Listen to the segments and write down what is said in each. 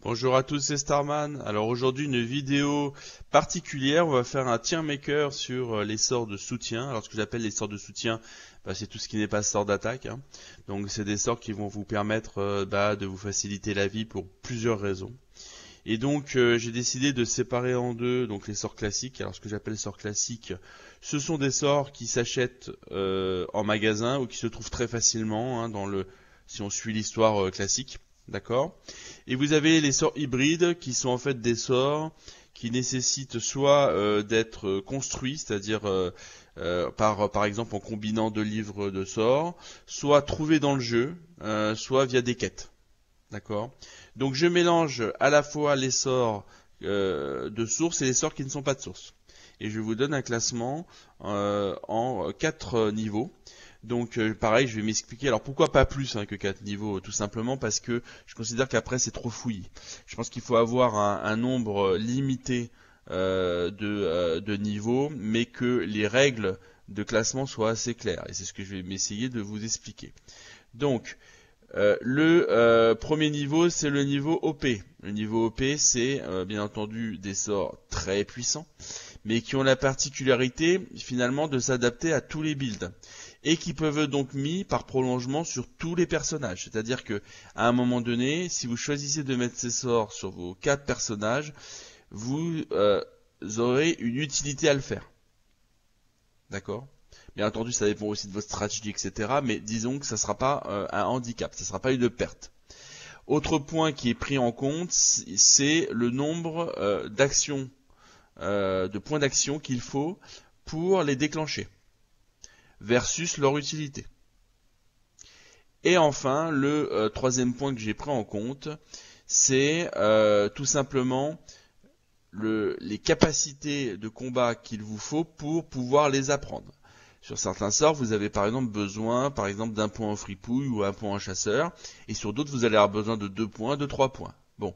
Bonjour à tous, c'est Starman. Alors aujourd'hui une vidéo particulière, on va faire un tier maker sur les sorts de soutien. Alors ce que j'appelle les sorts de soutien, c'est tout ce qui n'est pas sort d'attaque, hein. Donc c'est des sorts qui vont vous permettre de vous faciliter la vie pour plusieurs raisons. Et donc j'ai décidé de séparer en deux donc les sorts classiques. Alors ce que j'appelle sorts classiques, ce sont des sorts qui s'achètent en magasin ou qui se trouvent très facilement hein, si on suit l'histoire classique. D'accord. Et vous avez les sorts hybrides qui sont en fait des sorts qui nécessitent soit d'être construits, c'est-à-dire par exemple en combinant deux livres de sorts, soit trouvés dans le jeu, soit via des quêtes. D'accord. Donc je mélange à la fois les sorts de source et les sorts qui ne sont pas de source. Et je vous donne un classement en 4 niveaux. Donc pareil, je vais m'expliquer. Alors pourquoi pas plus que 4 niveaux? Tout simplement parce que je considère qu'après c'est trop fouillis. Je pense qu'il faut avoir un nombre limité de niveaux, mais que les règles de classement soient assez claires. Et c'est ce que je vais m'essayer de vous expliquer. Donc, le premier niveau, c'est le niveau OP. Le niveau OP, c'est bien entendu des sorts très puissants, mais qui ont la particularité finalement de s'adapter à tous les builds et qui peuvent donc mis par prolongement sur tous les personnages. C'est-à-dire que à un moment donné, si vous choisissez de mettre ces sorts sur vos 4 personnages, vous aurez une utilité à le faire. D'accord ? Bien entendu, ça dépend aussi de votre stratégie, etc. Mais disons que ça ne sera pas un handicap, ça ne sera pas une perte. Autre point qui est pris en compte, c'est le nombre d'actions, de points d'action qu'il faut pour les déclencher, versus leur utilité. Et enfin, le troisième point que j'ai pris en compte, c'est tout simplement les capacités de combat qu'il vous faut pour pouvoir les apprendre. Sur certains sorts, vous avez par exemple besoin d'un point en fripouille ou un point en chasseur, et sur d'autres, vous allez avoir besoin de 2 points, de 3 points. Bon,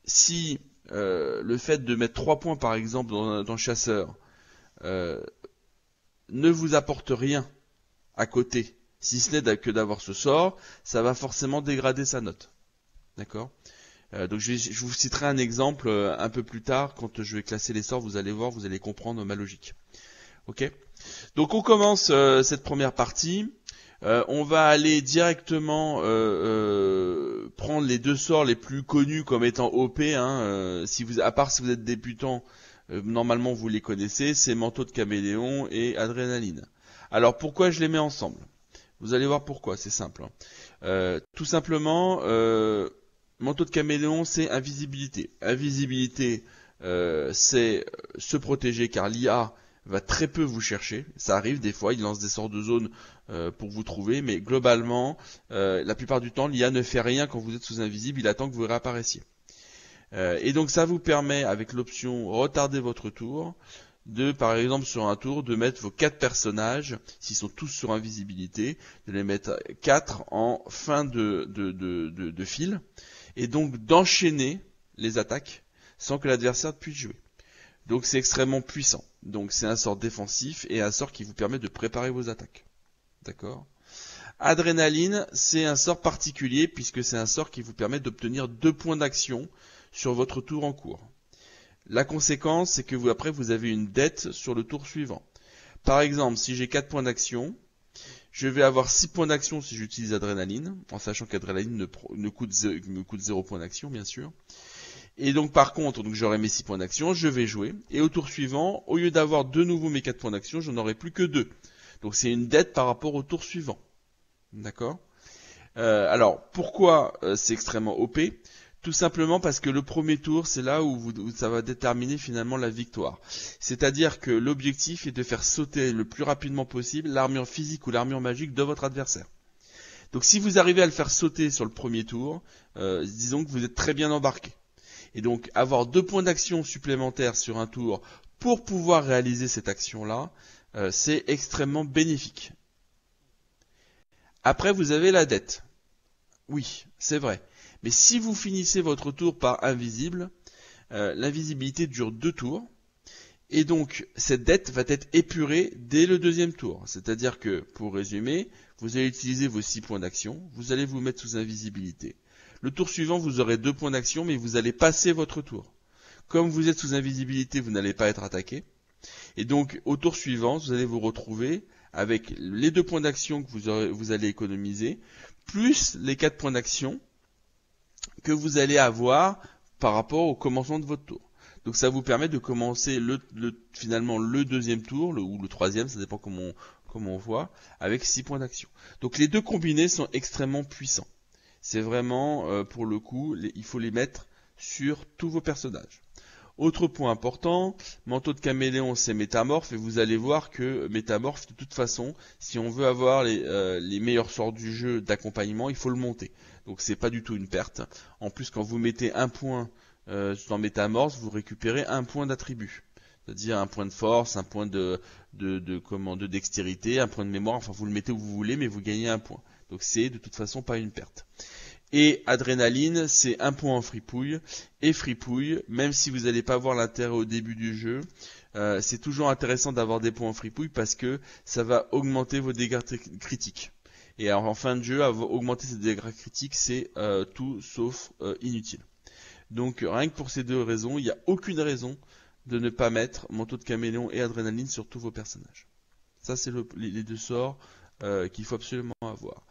si le fait de mettre 3 points par exemple dans chasseur ne vous apporte rien à côté, si ce n'est que d'avoir ce sort, ça va forcément dégrader sa note. D'accord ? Donc je vous citerai un exemple un peu plus tard, quand je vais classer les sorts, vous allez voir, vous allez comprendre ma logique. Ok ? Donc on commence cette première partie. On va aller directement prendre les 2 sorts les plus connus comme étant OP. À part si vous êtes débutant, normalement vous les connaissez, c'est Manteau de Caméléon et Adrénaline. Alors pourquoi je les mets ensemble? Vous allez voir pourquoi, c'est simple. Tout simplement, Manteau de Caméléon, c'est invisibilité. Invisibilité, c'est se protéger car l'IA va très peu vous chercher. Ça arrive des fois, il lance des sorts de zone pour vous trouver, mais globalement, la plupart du temps, l'IA ne fait rien quand vous êtes sous invisible, il attend que vous réapparaissiez. Et donc ça vous permet, avec l'option retarder votre tour, par exemple sur un tour, de mettre vos 4 personnages, s'ils sont tous sur invisibilité, de les mettre 4 en fin de fil, et donc d'enchaîner les attaques sans que l'adversaire puisse jouer. Donc c'est extrêmement puissant. Donc c'est un sort défensif et un sort qui vous permet de préparer vos attaques. D'accord ? Adrénaline, c'est un sort particulier puisque c'est un sort qui vous permet d'obtenir 2 points d'action sur votre tour en cours. La conséquence, c'est que après vous avez une dette sur le tour suivant. Par exemple, si j'ai 4 points d'action, je vais avoir 6 points d'action si j'utilise Adrénaline, en sachant qu'Adrénaline me coûte 0 points d'action, bien sûr. Et donc par contre, j'aurai mes 6 points d'action, je vais jouer, et au tour suivant, au lieu d'avoir de nouveau mes 4 points d'action, j'en aurai plus que 2. Donc c'est une dette par rapport au tour suivant. D'accord ? Alors, pourquoi c'est extrêmement OP ? Tout simplement parce que le premier tour, c'est là où ça va déterminer finalement la victoire. C'est-à-dire que l'objectif est de faire sauter le plus rapidement possible l'armure physique ou l'armure magique de votre adversaire. Donc si vous arrivez à le faire sauter sur le premier tour, disons que vous êtes très bien embarqué. Et donc avoir 2 points d'action supplémentaires sur un tour pour pouvoir réaliser cette action-là, c'est extrêmement bénéfique. Après, vous avez la dette. Oui, c'est vrai. Mais si vous finissez votre tour par invisible, l'invisibilité dure 2 tours. Et donc, cette dette va être épurée dès le 2e tour. C'est-à-dire que, pour résumer, vous allez utiliser vos 6 points d'action, vous allez vous mettre sous invisibilité. Le tour suivant, vous aurez 2 points d'action, mais vous allez passer votre tour. Comme vous êtes sous invisibilité, vous n'allez pas être attaqué. Et donc, au tour suivant, vous allez vous retrouver avec les 2 points d'action que vous allez économiser, plus les 4 points d'action que vous allez avoir par rapport au commencement de votre tour. Donc ça vous permet de commencer finalement le deuxième tour, ou le troisième, ça dépend comment on voit, avec 6 points d'action. Donc les deux combinés sont extrêmement puissants. C'est vraiment, pour le coup, il faut les mettre sur tous vos personnages. Autre point important, manteau de caméléon c'est métamorphe, et vous allez voir que métamorphe, de toute façon, si on veut avoir les meilleurs sorts du jeu d'accompagnement, il faut le monter. Donc c'est pas du tout une perte. En plus, quand vous mettez un point dans métamorphe, vous récupérez un point d'attribut. C'est-à-dire un point de force, un point de dextérité, un point de mémoire, enfin vous le mettez où vous voulez, mais vous gagnez un point. Donc c'est de toute façon pas une perte. Et adrénaline, c'est un point en fripouille. Et fripouille, même si vous n'allez pas voir l'intérêt au début du jeu, c'est toujours intéressant d'avoir des points en fripouille parce que ça va augmenter vos dégâts critiques. Et alors, en fin de jeu, augmenter ces dégâts critiques, c'est tout sauf inutile. Donc rien que pour ces deux raisons, il n'y a aucune raison de ne pas mettre manteau de caméléon et adrénaline sur tous vos personnages. Ça, c'est les deux sorts qu'il faut absolument avoir.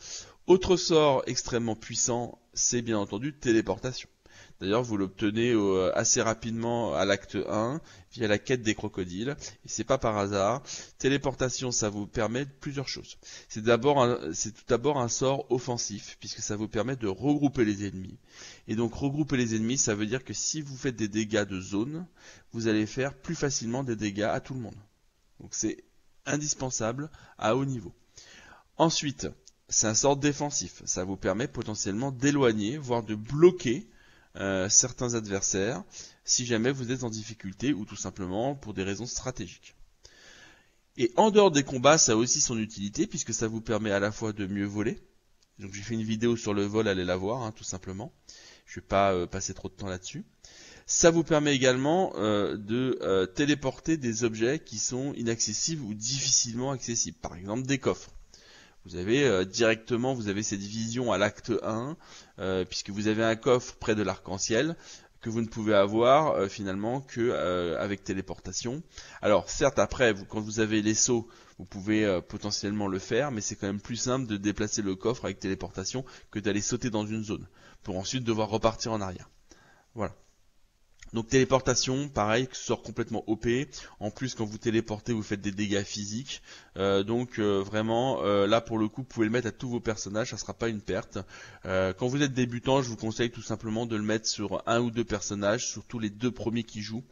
Autre sort extrêmement puissant, c'est bien entendu téléportation. D'ailleurs, vous l'obtenez assez rapidement à l'acte 1 via la quête des crocodiles. Et c'est pas par hasard. Téléportation, ça vous permet plusieurs choses. C'est tout d'abord un sort offensif, puisque ça vous permet de regrouper les ennemis. Et donc regrouper les ennemis, ça veut dire que si vous faites des dégâts de zone, vous allez faire plus facilement des dégâts à tout le monde. Donc c'est indispensable à haut niveau. Ensuite, c'est un sort défensif. Ça vous permet potentiellement d'éloigner, voire de bloquer certains adversaires si jamais vous êtes en difficulté ou tout simplement pour des raisons stratégiques. Et en dehors des combats, ça a aussi son utilité puisque ça vous permet à la fois de mieux voler. Donc j'ai fait une vidéo sur le vol, allez la voir, tout simplement. Je ne vais pas passer trop de temps là-dessus. Ça vous permet également de téléporter des objets qui sont inaccessibles ou difficilement accessibles. Par exemple des coffres. Vous avez directement, vous avez cette vision à l'acte 1, puisque vous avez un coffre près de l'arc-en-ciel que vous ne pouvez avoir finalement que avec téléportation. Alors certes après, quand vous avez les sauts, vous pouvez potentiellement le faire, mais c'est quand même plus simple de déplacer le coffre avec téléportation que d'aller sauter dans une zone, pour ensuite devoir repartir en arrière. Voilà. Donc téléportation, pareil, sort complètement OP. En plus, quand vous téléportez, vous faites des dégâts physiques. Vraiment, là pour le coup, vous pouvez le mettre à tous vos personnages, ça sera pas une perte. Quand vous êtes débutant, je vous conseille tout simplement de le mettre sur un ou deux personnages, surtout les deux premiers qui jouent.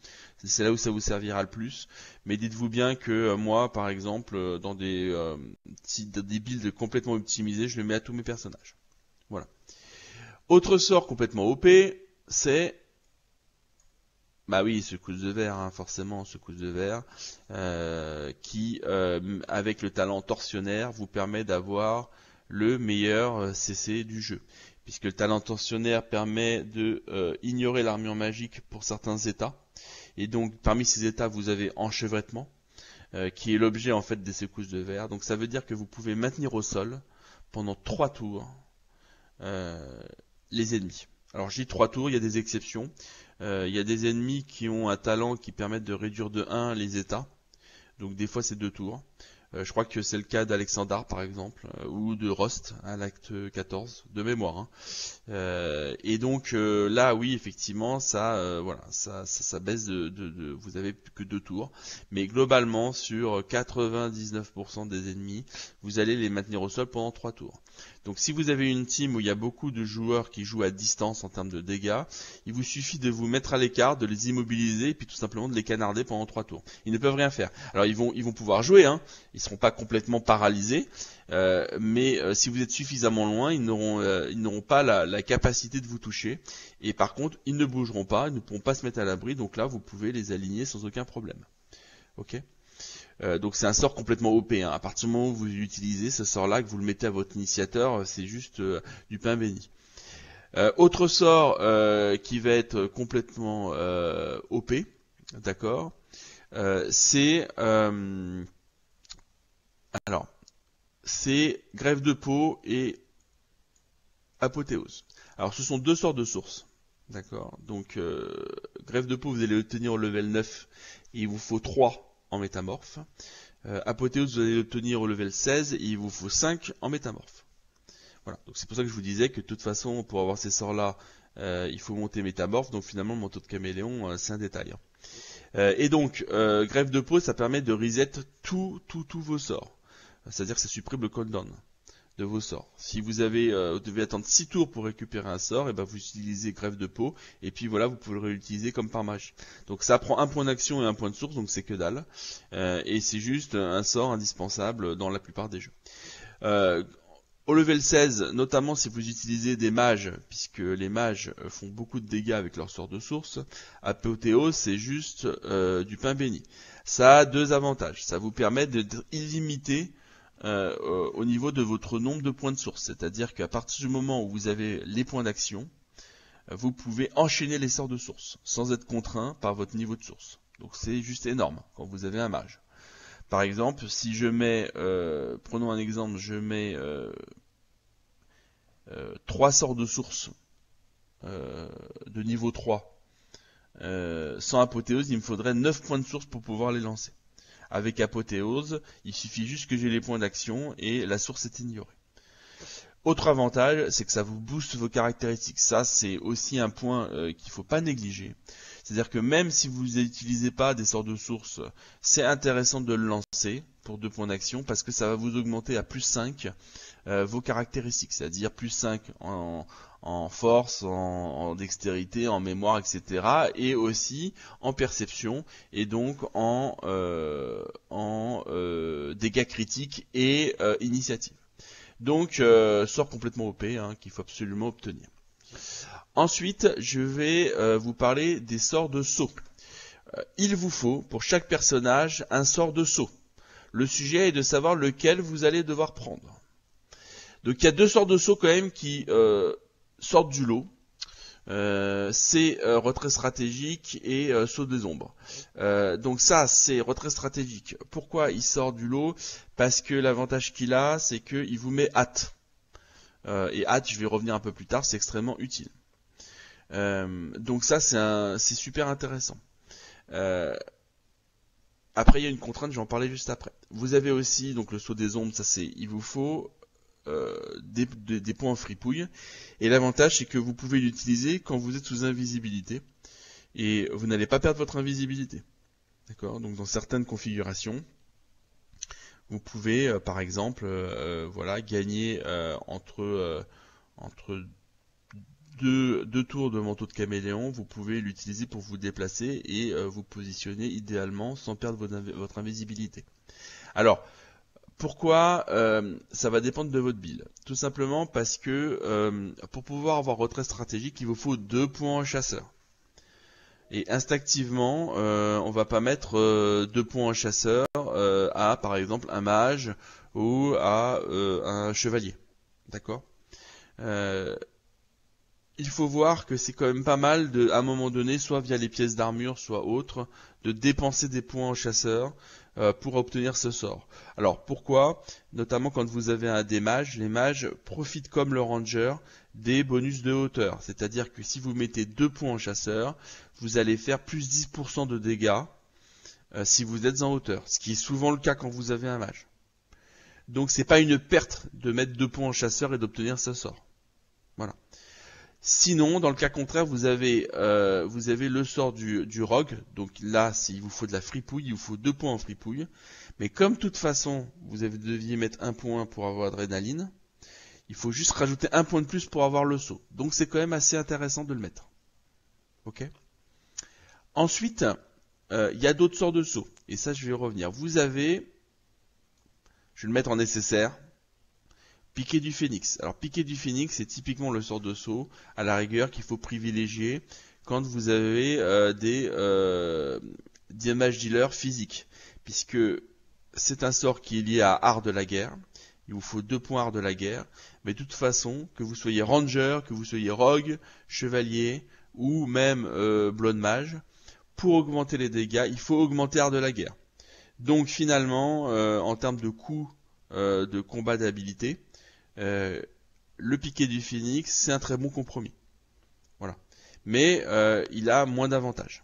C'est là où ça vous servira le plus. Mais dites-vous bien que moi, par exemple, dans des builds complètement optimisés, je le mets à tous mes personnages. Voilà. Autre sort complètement OP, c'est bah oui, secousse de verre, forcément, secousse de verre, qui, avec le talent tortionnaire, vous permet d'avoir le meilleur CC du jeu. Puisque le talent tortionnaire permet de ignorer l'armure magique pour certains états. Et donc, parmi ces états, vous avez enchevêtrement, qui est l'objet en fait des secousses de verre. Donc ça veut dire que vous pouvez maintenir au sol, pendant 3 tours, les ennemis. Alors j'ai 3 tours, il y a des exceptions. Il y a des ennemis qui ont un talent qui permettent de réduire de 1 les états. Donc des fois c'est 2 tours. Je crois que c'est le cas d'Alexandar par exemple, ou de Rost à l'acte 14, de mémoire. Et donc là oui effectivement ça voilà, ça baisse vous avez plus que 2 tours. Mais globalement sur 99% des ennemis, vous allez les maintenir au sol pendant 3 tours. Donc si vous avez une team où il y a beaucoup de joueurs qui jouent à distance en termes de dégâts, il vous suffit de vous mettre à l'écart, de les immobiliser et puis tout simplement de les canarder pendant 3 tours. Ils ne peuvent rien faire. Alors ils vont pouvoir jouer, ils seront pas complètement paralysés, mais si vous êtes suffisamment loin, ils n'auront pas la capacité de vous toucher. Et par contre, ils ne bougeront pas, ils ne pourront pas se mettre à l'abri. Donc là, vous pouvez les aligner sans aucun problème. Ok ? Donc c'est un sort complètement OP. À partir du moment où vous l'utilisez, ce sort-là, que vous le mettez à votre initiateur, c'est juste du pain béni. Autre sort qui va être complètement OP, d'accord, c'est grève de peau et apothéose. Alors ce sont deux sortes de sources. D'accord. Donc greffe de peau, vous allez l'obtenir au level 9 et il vous faut 3 en métamorphe. Apothéose, vous allez l'obtenir au level 16 et il vous faut 5 en métamorphe. Voilà. Donc c'est pour ça que je vous disais que de toute façon, pour avoir ces sorts-là, il faut monter métamorphe. Donc finalement, le manteau de caméléon, c'est un détail. Et donc, greffe de peau, ça permet de reset tous vos sorts. C'est-à-dire que ça supprime le cooldown de vos sorts. Si vous devez attendre 6 tours pour récupérer un sort, et ben vous utilisez greffe de peau, et puis voilà, vous pouvez le réutiliser comme par magie. Donc ça prend un point d'action et un point de source, donc c'est que dalle. Et c'est juste un sort indispensable dans la plupart des jeux. Au level 16, notamment si vous utilisez des mages, puisque les mages font beaucoup de dégâts avec leur sort de source, apothéose c'est juste du pain béni. Ça a deux avantages. Ça vous permet d'être illimité au niveau de votre nombre de points de source. C'est-à-dire qu'à partir du moment où vous avez les points d'action, vous pouvez enchaîner les sorts de source, sans être contraint par votre niveau de source. Donc c'est juste énorme quand vous avez un mage. Par exemple, si je mets, prenons un exemple, je mets 3 sorts de source de niveau 3, sans apothéose, il me faudrait 9 points de source pour pouvoir les lancer. Avec apothéose, il suffit juste que j'ai les points d'action et la source est ignorée. Autre avantage, c'est que ça vous booste vos caractéristiques. Ça, c'est aussi un point qu'il ne faut pas négliger. C'est-à-dire que même si vous n'utilisez pas des sorts de source, c'est intéressant de le lancer pour 2 points d'action parce que ça va vous augmenter à plus 5 vos caractéristiques. C'est-à-dire plus 5 en force, en dextérité, en mémoire, etc. Et aussi en perception et donc en dégâts critiques et initiative. Donc, sort complètement OP qu'il faut absolument obtenir. Ensuite, je vais vous parler des sorts de saut. Il vous faut, pour chaque personnage, un sort de saut. Le sujet est de savoir lequel vous allez devoir prendre. Donc, il y a 2 sorts de saut quand même qui sortent du lot. C'est retrait stratégique et saut des ombres. Donc ça, c'est retrait stratégique. Pourquoi il sort du lot? Parce que l'avantage qu'il a, c'est qu'il vous met hâte. Et hâte, je vais revenir un peu plus tard, c'est extrêmement utile. Donc ça, c'est super intéressant. Après, il y a une contrainte, je vais en parler juste après. Vous avez aussi donc le saut des ombres, ça c'est, il vous faut des points en fripouille. Et l'avantage, c'est que vous pouvez l'utiliser quand vous êtes sous invisibilité. Et vous n'allez pas perdre votre invisibilité. D'accord? Donc dans certaines configurations, vous pouvez, par exemple, voilà, gagner entre deux tours de manteau de caméléon. Vous pouvez l'utiliser pour vous déplacer et vous positionner idéalement sans perdre votre invisibilité. Alors, pourquoi ça va dépendre de votre build? Tout simplement parce que pour pouvoir avoir retrait stratégique, il vous faut 2 points en chasseur. Et instinctivement, on va pas mettre 2 points en chasseur à par exemple un mage ou à un chevalier. D'accord? Il faut voir que c'est quand même pas mal de, à un moment donné, soit via les pièces d'armure, soit autre, de dépenser des points en chasseur pour obtenir ce sort. Alors pourquoi? Notamment quand vous avez un des mages, les mages profitent comme le ranger des bonus de hauteur. C'est-à-dire que si vous mettez 2 points en chasseur, vous allez faire plus 10% de dégâts si vous êtes en hauteur. Ce qui est souvent le cas quand vous avez un mage. Donc c'est pas une perte de mettre 2 points en chasseur et d'obtenir ce sort. Voilà. Sinon, dans le cas contraire, vous avez le sort du rogue. Donc là, s'il vous faut de la fripouille, il vous faut 2 points en fripouille. Mais comme de toute façon, vous deviez mettre 1 point pour avoir adrénaline, il faut juste rajouter 1 point de plus pour avoir le saut. Donc c'est quand même assez intéressant de le mettre. Ok? Ensuite, il y a d'autres sorts de sauts. Et ça, je vais y revenir. Vous avez, je vais le mettre en nécessaire, Piqué du Phénix. Alors Piqué du Phénix, c'est typiquement le sort de saut, à la rigueur, qu'il faut privilégier quand vous avez des damage dealers physiques. Puisque c'est un sort qui est lié à art de la guerre. Il vous faut 2 points art de la guerre. Mais de toute façon, que vous soyez ranger, que vous soyez rogue, chevalier ou même blood mage, pour augmenter les dégâts, il faut augmenter art de la guerre. Donc finalement, en termes de coût de combat d'habilité, le piqué du phénix, c'est un très bon compromis. Voilà. Mais il a moins d'avantages.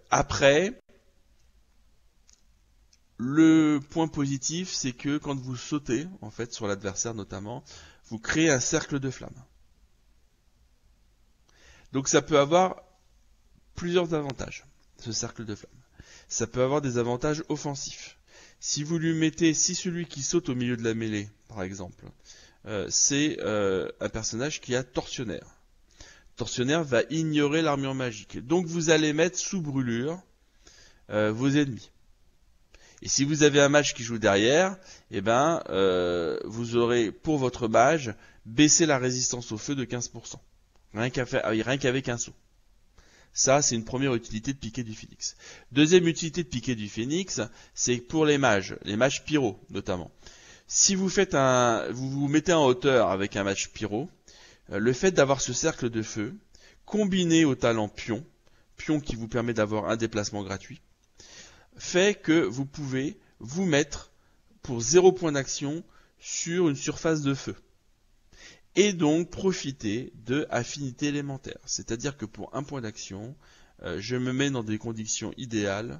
Après, le point positif, c'est que quand vous sautez, en fait, sur l'adversaire notamment, vous créez un cercle de flammes. Donc ça peut avoir plusieurs avantages, ce cercle de flammes. Ça peut avoir des avantages offensifs. Si celui qui saute au milieu de la mêlée, par exemple, c'est un personnage qui a tortionnaire. Tortionnaire va ignorer l'armure magique. Donc vous allez mettre sous brûlure vos ennemis. Et si vous avez un mage qui joue derrière, vous aurez pour votre mage baissé la résistance au feu de 15%. Rien qu'avec un saut. Ça, c'est une première utilité de piqué du phénix. Deuxième utilité de piqué du phénix, c'est pour les mages pyro notamment. Si vous vous mettez en hauteur avec un mage pyro, le fait d'avoir ce cercle de feu, combiné au talent pion qui vous permet d'avoir un déplacement gratuit, fait que vous pouvez vous mettre pour 0 point d'action sur une surface de feu. Et donc profiter de affinité élémentaire. C'est-à-dire que pour 1 point d'action, je me mets dans des conditions idéales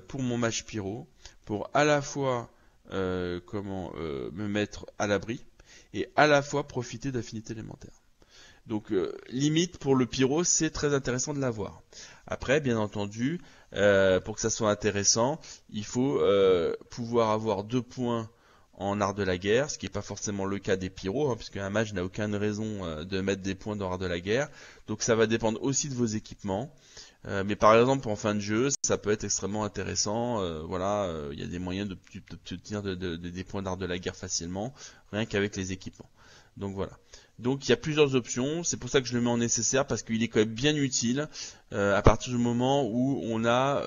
pour mon mage pyro, pour à la fois me mettre à l'abri et à la fois profiter d'affinité élémentaire. Donc limite pour le pyro, c'est très intéressant de l'avoir. Après, bien entendu, pour que ça soit intéressant, il faut pouvoir avoir 2 points en art de la guerre, ce qui n'est pas forcément le cas des pyros, puisque un mage n'a aucune raison de mettre des points dans art de la guerre. Donc ça va dépendre aussi de vos équipements. Mais par exemple en fin de jeu, ça peut être extrêmement intéressant. Il y a des moyens d'obtenir des points d'art de la guerre facilement, rien qu'avec les équipements. Donc voilà. Donc il y a plusieurs options, c'est pour ça que je le mets en nécessaire, parce qu'il est quand même bien utile à partir du moment où on a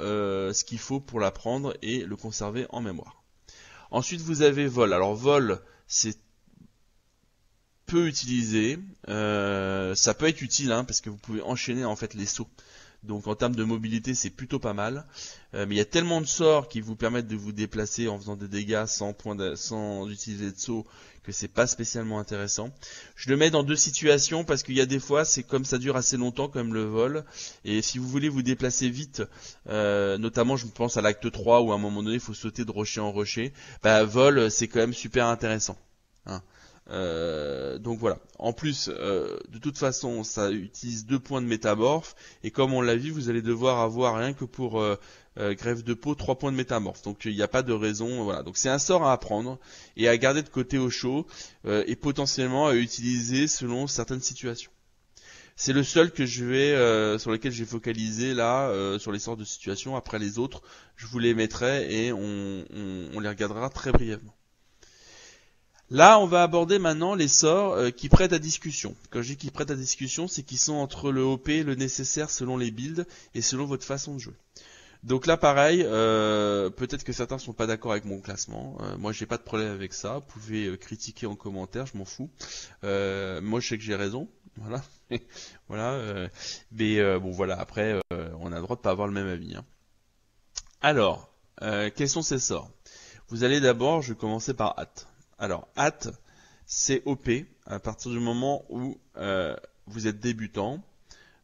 ce qu'il faut pour l'apprendre et le conserver en mémoire. Ensuite vous avez vol. Alors vol, c'est peu utilisé, ça peut être utile parce que vous pouvez enchaîner en fait les sauts. Donc en termes de mobilité c'est plutôt pas mal, mais il y a tellement de sorts qui vous permettent de vous déplacer en faisant des dégâts sans utiliser de saut que c'est pas spécialement intéressant. Je le mets dans 2 situations parce qu'il y a des fois c'est comme ça dure assez longtemps comme le vol, et si vous voulez vous déplacer vite, notamment je pense à l'acte 3 où à un moment donné il faut sauter de rocher en rocher, vol c'est quand même super intéressant. Donc voilà. En plus, de toute façon, ça utilise 2 points de métamorphe, et comme on l'a vu, vous allez devoir avoir rien que pour greffe de peau 3 points de métamorphe. Donc il n'y a pas de raison. Voilà. Donc c'est un sort à apprendre et à garder de côté au chaud et potentiellement à utiliser selon certaines situations. C'est le seul que sur lequel j'ai focalisé là sur les sorts de situation. Après les autres, je vous les mettrai et on les regardera très brièvement. Là, on va aborder maintenant les sorts qui prêtent à discussion. Quand je dis qui prêtent à discussion, c'est qu'ils sont entre le OP et le nécessaire selon les builds et selon votre façon de jouer. Donc là, pareil, peut-être que certains ne sont pas d'accord avec mon classement. Moi, j'ai pas de problème avec ça. Vous pouvez critiquer en commentaire, je m'en fous. Moi, je sais que j'ai raison. Voilà. Voilà. Bon, voilà. Après, on a le droit de pas avoir le même avis. Alors, quels sont ces sorts? Vous allez d'abord, je vais commencer par hâte. Alors, hâte, c'est OP à partir du moment où vous êtes débutant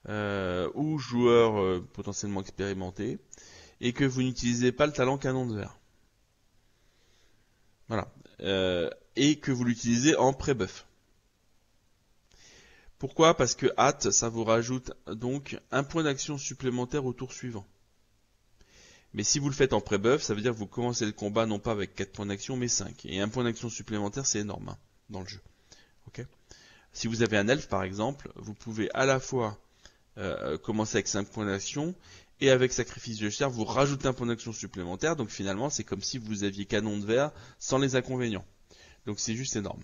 ou joueur potentiellement expérimenté et que vous n'utilisez pas le talent canon de verre. Voilà. Et que vous l'utilisez en pré-buff. Pourquoi? Parce que hâte, ça vous rajoute donc 1 point d'action supplémentaire au tour suivant. Mais si vous le faites en pré-buff, ça veut dire que vous commencez le combat non pas avec 4 points d'action, mais 5. Et 1 point d'action supplémentaire, c'est énorme dans le jeu. Okay. Si vous avez un elfe, par exemple, vous pouvez à la fois commencer avec 5 points d'action, et avec sacrifice de chair, vous rajoutez 1 point d'action supplémentaire. Donc finalement, c'est comme si vous aviez canon de verre sans les inconvénients. Donc c'est juste énorme.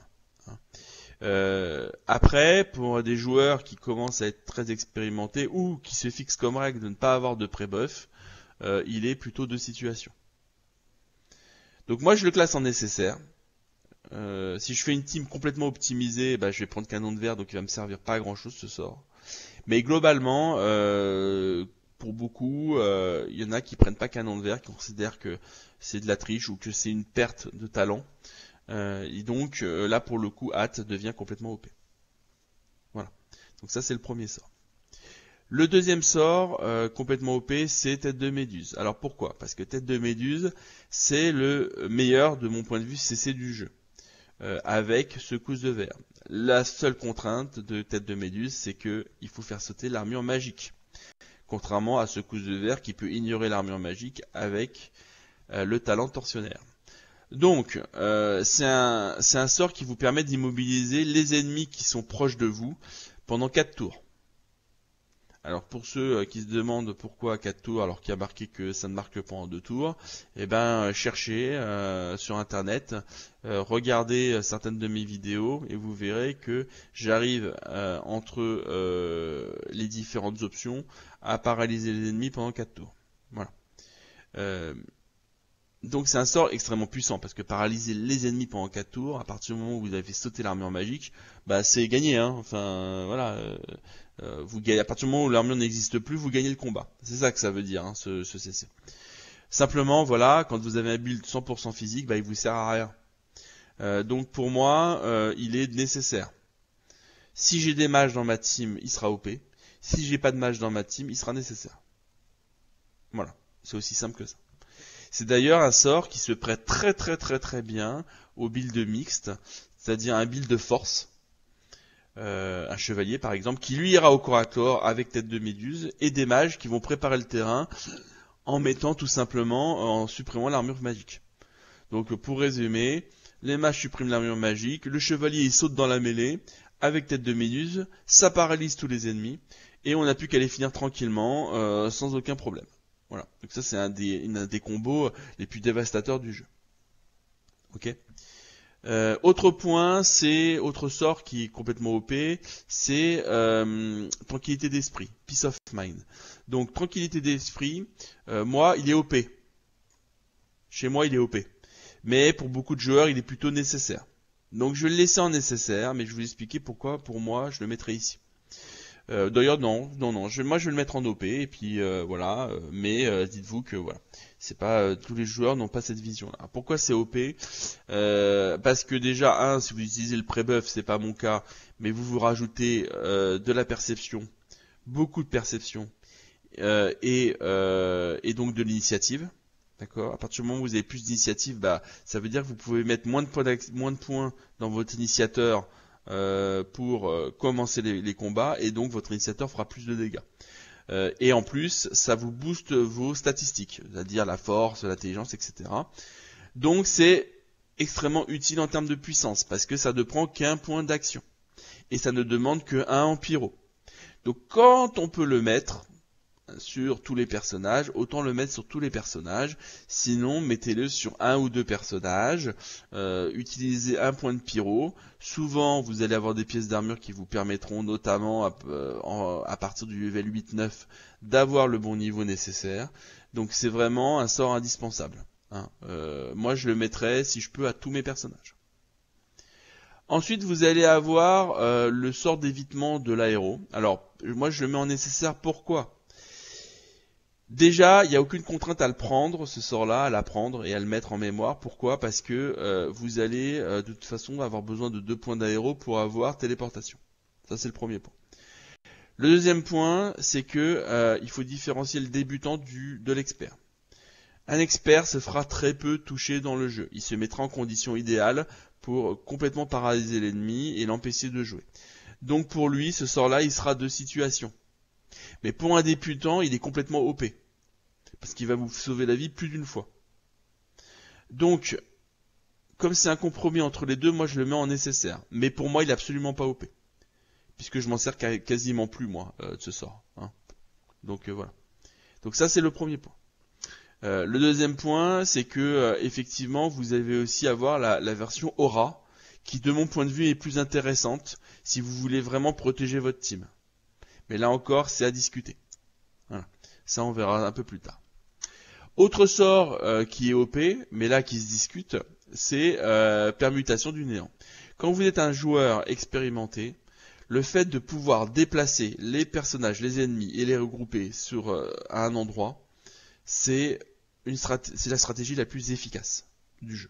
Après, pour des joueurs qui commencent à être très expérimentés, ou qui se fixent comme règle de ne pas avoir de pré-buff, il est plutôt de situation. Donc moi je le classe en nécessaire. Si je fais une team complètement optimisée, je vais prendre canon de verre, donc il va me servir pas à grand chose ce sort. Mais globalement, pour beaucoup, il y en a qui prennent pas canon de verre, qui considèrent que c'est de la triche ou que c'est une perte de talent. Et donc là pour le coup, Hâte devient complètement OP. Voilà. Donc ça c'est le premier sort. Le deuxième sort complètement OP, c'est Tête de Méduse. Alors pourquoi? Parce que Tête de Méduse, c'est le meilleur de mon point de vue CC du jeu. Avec Secousse de Verre. La seule contrainte de Tête de Méduse, c'est que il faut faire sauter l'armure magique. Contrairement à Secousse de Verre qui peut ignorer l'armure magique avec le talent tortionnaire. Donc, c'est un sort qui vous permet d'immobiliser les ennemis qui sont proches de vous pendant 4 tours. Alors pour ceux qui se demandent pourquoi 4 tours alors qu'il y a marqué que ça ne marque pas en 2 tours, eh ben cherchez sur internet, regardez certaines de mes vidéos et vous verrez que j'arrive entre les différentes options à paralyser les ennemis pendant 4 tours. Voilà. Donc c'est un sort extrêmement puissant parce que paralyser les ennemis pendant 4 tours, à partir du moment où vous avez sauté l'armure magique, bah c'est gagné, hein. Enfin voilà, vous gagnez à partir du moment où l'armure n'existe plus, vous gagnez le combat. C'est ça que ça veut dire, hein, ce CC. Simplement voilà, quand vous avez un build 100% physique, bah il vous sert à rien. Donc pour moi, il est nécessaire. Si j'ai des mages dans ma team, il sera OP. Si j'ai pas de mages dans ma team, il sera nécessaire. Voilà, c'est aussi simple que ça. C'est d'ailleurs un sort qui se prête très bien au build mixte, c'est-à-dire un build de force. Un chevalier par exemple, qui lui ira au corps à corps avec Tête de Méduse, et des mages qui vont préparer le terrain en mettant tout simplement, en supprimant l'armure magique. Donc pour résumer, les mages suppriment l'armure magique, le chevalier il saute dans la mêlée, avec Tête de Méduse, ça paralyse tous les ennemis, et on n'a plus qu'à les finir tranquillement, sans aucun problème. Voilà, donc ça c'est un des combos les plus dévastateurs du jeu. Ok. Autre point, autre sort qui est complètement OP, c'est tranquillité d'esprit, peace of mind. Donc tranquillité d'esprit, moi il est OP. Chez moi il est OP. Mais pour beaucoup de joueurs il est plutôt nécessaire. Donc je vais le laisser en nécessaire, mais je vais vous expliquer pourquoi pour moi je le mettrai ici. D'ailleurs non, moi je vais le mettre en OP et puis voilà, mais dites-vous que voilà, c'est pas tous les joueurs n'ont pas cette vision-là. Pourquoi c'est OP? Parce que déjà si vous utilisez le pré-buff, c'est pas mon cas, mais vous rajoutez de la perception, beaucoup de perception et donc de l'initiative. D'accord. À partir du moment où vous avez plus d'initiative, bah ça veut dire que vous pouvez mettre moins de points dans votre initiateur. Pour commencer les combats, et donc votre initiateur fera plus de dégâts. Et en plus, ça vous booste vos statistiques, c'est-à-dire la force, l'intelligence, etc. Donc c'est extrêmement utile en termes de puissance, parce que ça ne prend qu'un point d'action. Et ça ne demande que 1 en pyro. Donc quand on peut le mettre sur tous les personnages, autant le mettre sur tous les personnages. Sinon, mettez-le sur un ou deux personnages. Utilisez un point de pyro. Souvent, vous allez avoir des pièces d'armure qui vous permettront, notamment à partir du level 8-9, d'avoir le bon niveau nécessaire. Donc, c'est vraiment un sort indispensable. Hein. Moi, je le mettrais, si je peux, à tous mes personnages. Ensuite, vous allez avoir le sort d'évitement de l'aéro. Alors, moi, je le mets en nécessaire. Pourquoi ? Déjà, il n'y a aucune contrainte à le prendre, ce sort-là, à l'apprendre et à le mettre en mémoire. Pourquoi? Parce que vous allez de toute façon avoir besoin de 2 points d'aéro pour avoir téléportation. Ça, c'est le premier point. Le deuxième point, c'est que il faut différencier le débutant de l'expert. Un expert se fera très peu toucher dans le jeu. Il se mettra en condition idéale pour complètement paralyser l'ennemi et l'empêcher de jouer. Donc pour lui, ce sort-là, il sera de situation. Mais pour un débutant, il est complètement OP. Parce qu'il va vous sauver la vie plus d'une fois. Donc, comme c'est un compromis entre les deux, moi je le mets en nécessaire. Mais pour moi, il est absolument pas OP. Puisque je m'en sers quasiment plus, moi, de ce sort. Hein. Donc voilà. Donc ça, c'est le premier point. Le deuxième point, c'est que effectivement, vous allez aussi avoir la version Aura, qui de mon point de vue est plus intéressante si vous voulez vraiment protéger votre team. Mais là encore, c'est à discuter. Voilà. Ça, on verra un peu plus tard. Autre sort qui est OP, mais là qui se discute, c'est permutation du néant. Quand vous êtes un joueur expérimenté, le fait de pouvoir déplacer les personnages, les ennemis et les regrouper à un endroit, c'est la stratégie la plus efficace du jeu.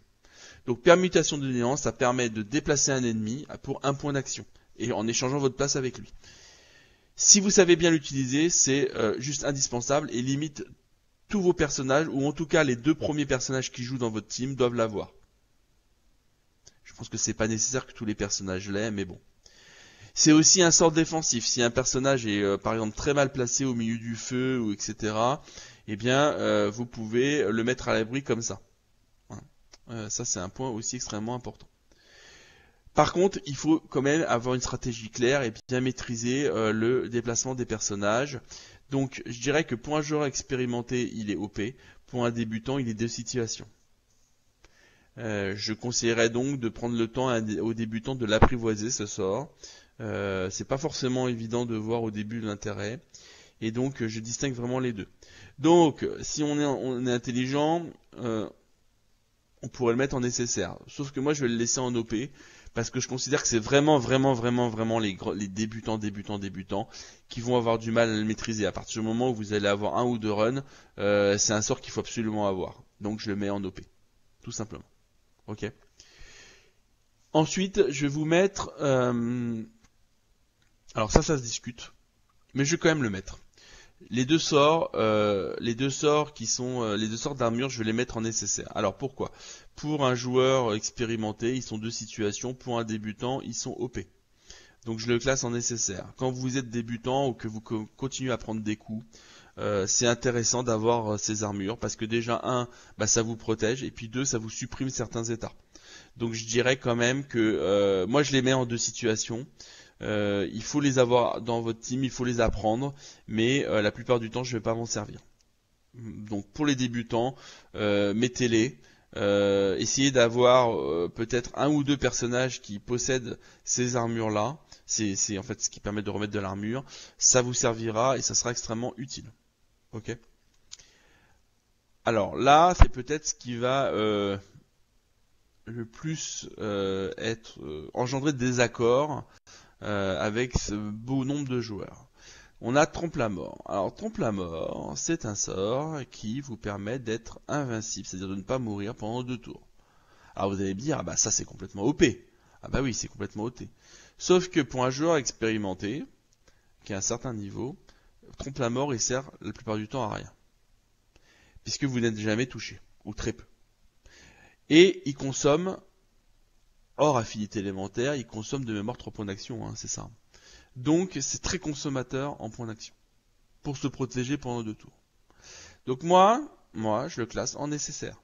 Donc permutation de néant, ça permet de déplacer un ennemi pour un point d'action, et en échangeant votre place avec lui. Si vous savez bien l'utiliser, c'est juste indispensable, et limite tous vos personnages, ou en tout cas les 2 premiers personnages qui jouent dans votre team, doivent l'avoir. Je pense que c'est pas nécessaire que tous les personnages l'aient, mais bon. C'est aussi un sort défensif. Si un personnage est par exemple très mal placé au milieu du feu, ou etc., eh bien vous pouvez le mettre à l'abri comme ça. Voilà. Ça c'est un point aussi extrêmement important. Par contre, il faut quand même avoir une stratégie claire et bien maîtriser le déplacement des personnages. Donc je dirais que pour un joueur expérimenté, il est OP. Pour un débutant, il est de situation. Je conseillerais donc de prendre le temps aux débutants de l'apprivoiser, ce sort. C'est pas forcément évident de voir au début l'intérêt. Et donc je distingue vraiment les deux. Donc si on est intelligent, on pourrait le mettre en nécessaire. Sauf que moi je vais le laisser en OP. Parce que je considère que c'est vraiment les débutants qui vont avoir du mal à le maîtriser. À partir du moment où vous allez avoir 1 ou 2 runs, c'est un sort qu'il faut absolument avoir. Donc je le mets en OP, tout simplement. Ok. Ensuite, je vais vous mettre... alors ça se discute, mais je vais quand même le mettre. Les deux sorts qui sont les 2 sorts d'armure, je vais les mettre en nécessaire. Alors pourquoi? Pour un joueur expérimenté, ils sont de situation. Pour un débutant, ils sont OP. Donc je le classe en nécessaire. Quand vous êtes débutant ou que vous continuez à prendre des coups, c'est intéressant d'avoir ces armures parce que déjà 1, ça vous protège et puis 2, ça vous supprime certains états. Donc je dirais quand même que moi je les mets en 2 situations. Il faut les avoir dans votre team, il faut les apprendre, mais la plupart du temps je vais pas m'en servir. Donc pour les débutants, mettez-les. Essayez d'avoir peut-être 1 ou 2 personnages qui possèdent ces armures là. C'est en fait ce qui permet de remettre de l'armure. Ça vous servira et ça sera extrêmement utile. Ok. Alors là, c'est peut-être ce qui va le plus engendrer de désaccords avec ce beau nombre de joueurs. On a Trompe-la-Mort. Alors Trompe-la-Mort, c'est un sort qui vous permet d'être invincible, c'est-à-dire de ne pas mourir pendant 2 tours. Alors vous allez me dire, ah bah ça c'est complètement OP. Ah bah oui, c'est complètement OP. Sauf que pour un joueur expérimenté, qui a un certain niveau, Trompe-la-Mort il sert la plupart du temps à rien. Puisque vous n'êtes jamais touché, ou très peu. Et il consomme, hors affinité élémentaire, il consomme de mémoire 3 points d'action, c'est ça. Donc c'est très consommateur en points d'action. Pour se protéger pendant 2 tours. Donc moi, je le classe en nécessaire.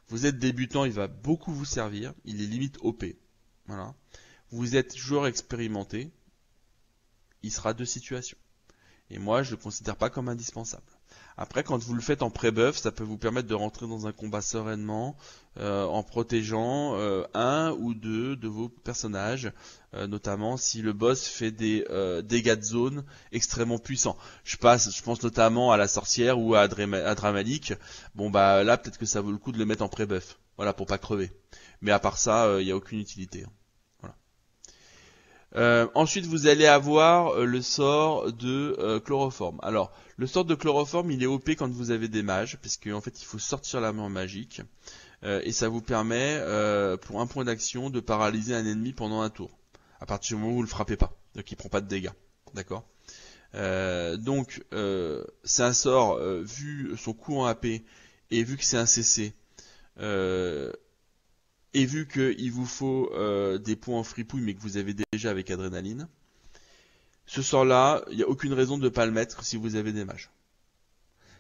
Vous êtes débutant, il va beaucoup vous servir. Il est limite OP. Voilà. Vous êtes joueur expérimenté, il sera de situation. Et moi, je le considère pas comme indispensable. Après, quand vous le faites en pré-buff, ça peut vous permettre de rentrer dans un combat sereinement, en protégeant 1 ou 2 de vos personnages, notamment si le boss fait des dégâts de zone extrêmement puissants. Je pense notamment à la sorcière ou à Dramalik. Bon bah là, peut-être que ça vaut le coup de le mettre en pré-buff, voilà, pour pas crever. Mais à part ça, il n'y a aucune utilité. Ensuite, vous allez avoir le sort de chloroforme. Alors, le sort de chloroforme, il est OP quand vous avez des mages, puisque en fait, il faut sortir l'armure magique, et ça vous permet, pour 1 point d'action, de paralyser un ennemi pendant 1 tour, à partir du moment où vous le frappez pas, donc il prend pas de dégâts, d'accord. Donc, c'est un sort, vu son coût en AP, et vu que c'est un CC, et vu qu'il vous faut des points en fripouille, mais que vous avez déjà avec adrénaline, ce sort-là, il n'y a aucune raison de ne pas le mettre si vous avez des mages.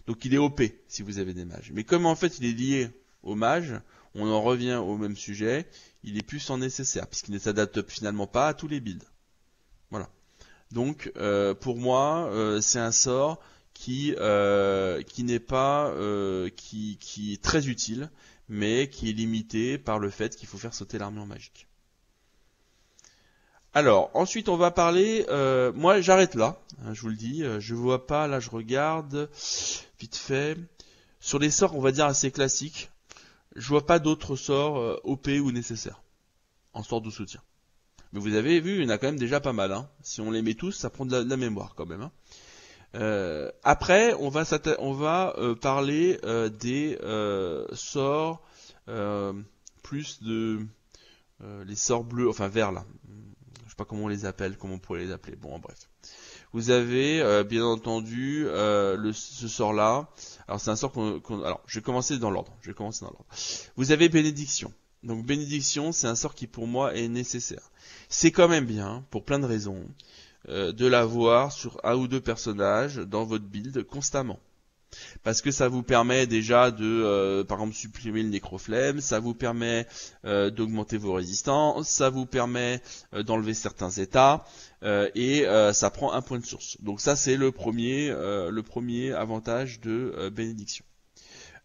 Donc il est OP si vous avez des mages. Mais comme en fait il est lié aux mages, on en revient au même sujet, il est plus en nécessaire, puisqu'il ne s'adapte finalement pas à tous les builds. Voilà. Donc pour moi, c'est un sort qui n'est pas qui est très utile, mais qui est limité par le fait qu'il faut faire sauter l'armure magique. Alors, ensuite on va parler, moi j'arrête là, je vous le dis, je vois pas, là je regarde, vite fait, sur les sorts on va dire assez classiques, je vois pas d'autres sorts OP ou nécessaires, en sort de soutien. Mais vous avez vu, il y en a quand même déjà pas mal, si on les met tous, ça prend de la mémoire quand même. Après, on va parler des sorts plus de les sorts bleus, enfin verts là. Je sais pas comment on les appelle, comment on pourrait les appeler. Bon, bref. Vous avez bien entendu ce sort-là. Alors c'est un sort alors je vais commencer dans l'ordre. Vous avez bénédiction. Donc bénédiction, c'est un sort qui pour moi est nécessaire. C'est quand même bien, pour plein de raisons, de l'avoir sur un ou deux personnages dans votre build constamment. Parce que ça vous permet déjà de, par exemple, supprimer le nécroflemme, ça vous permet d'augmenter vos résistances, ça vous permet d'enlever certains états, et ça prend un point de source. Donc ça, c'est le premier avantage de bénédiction.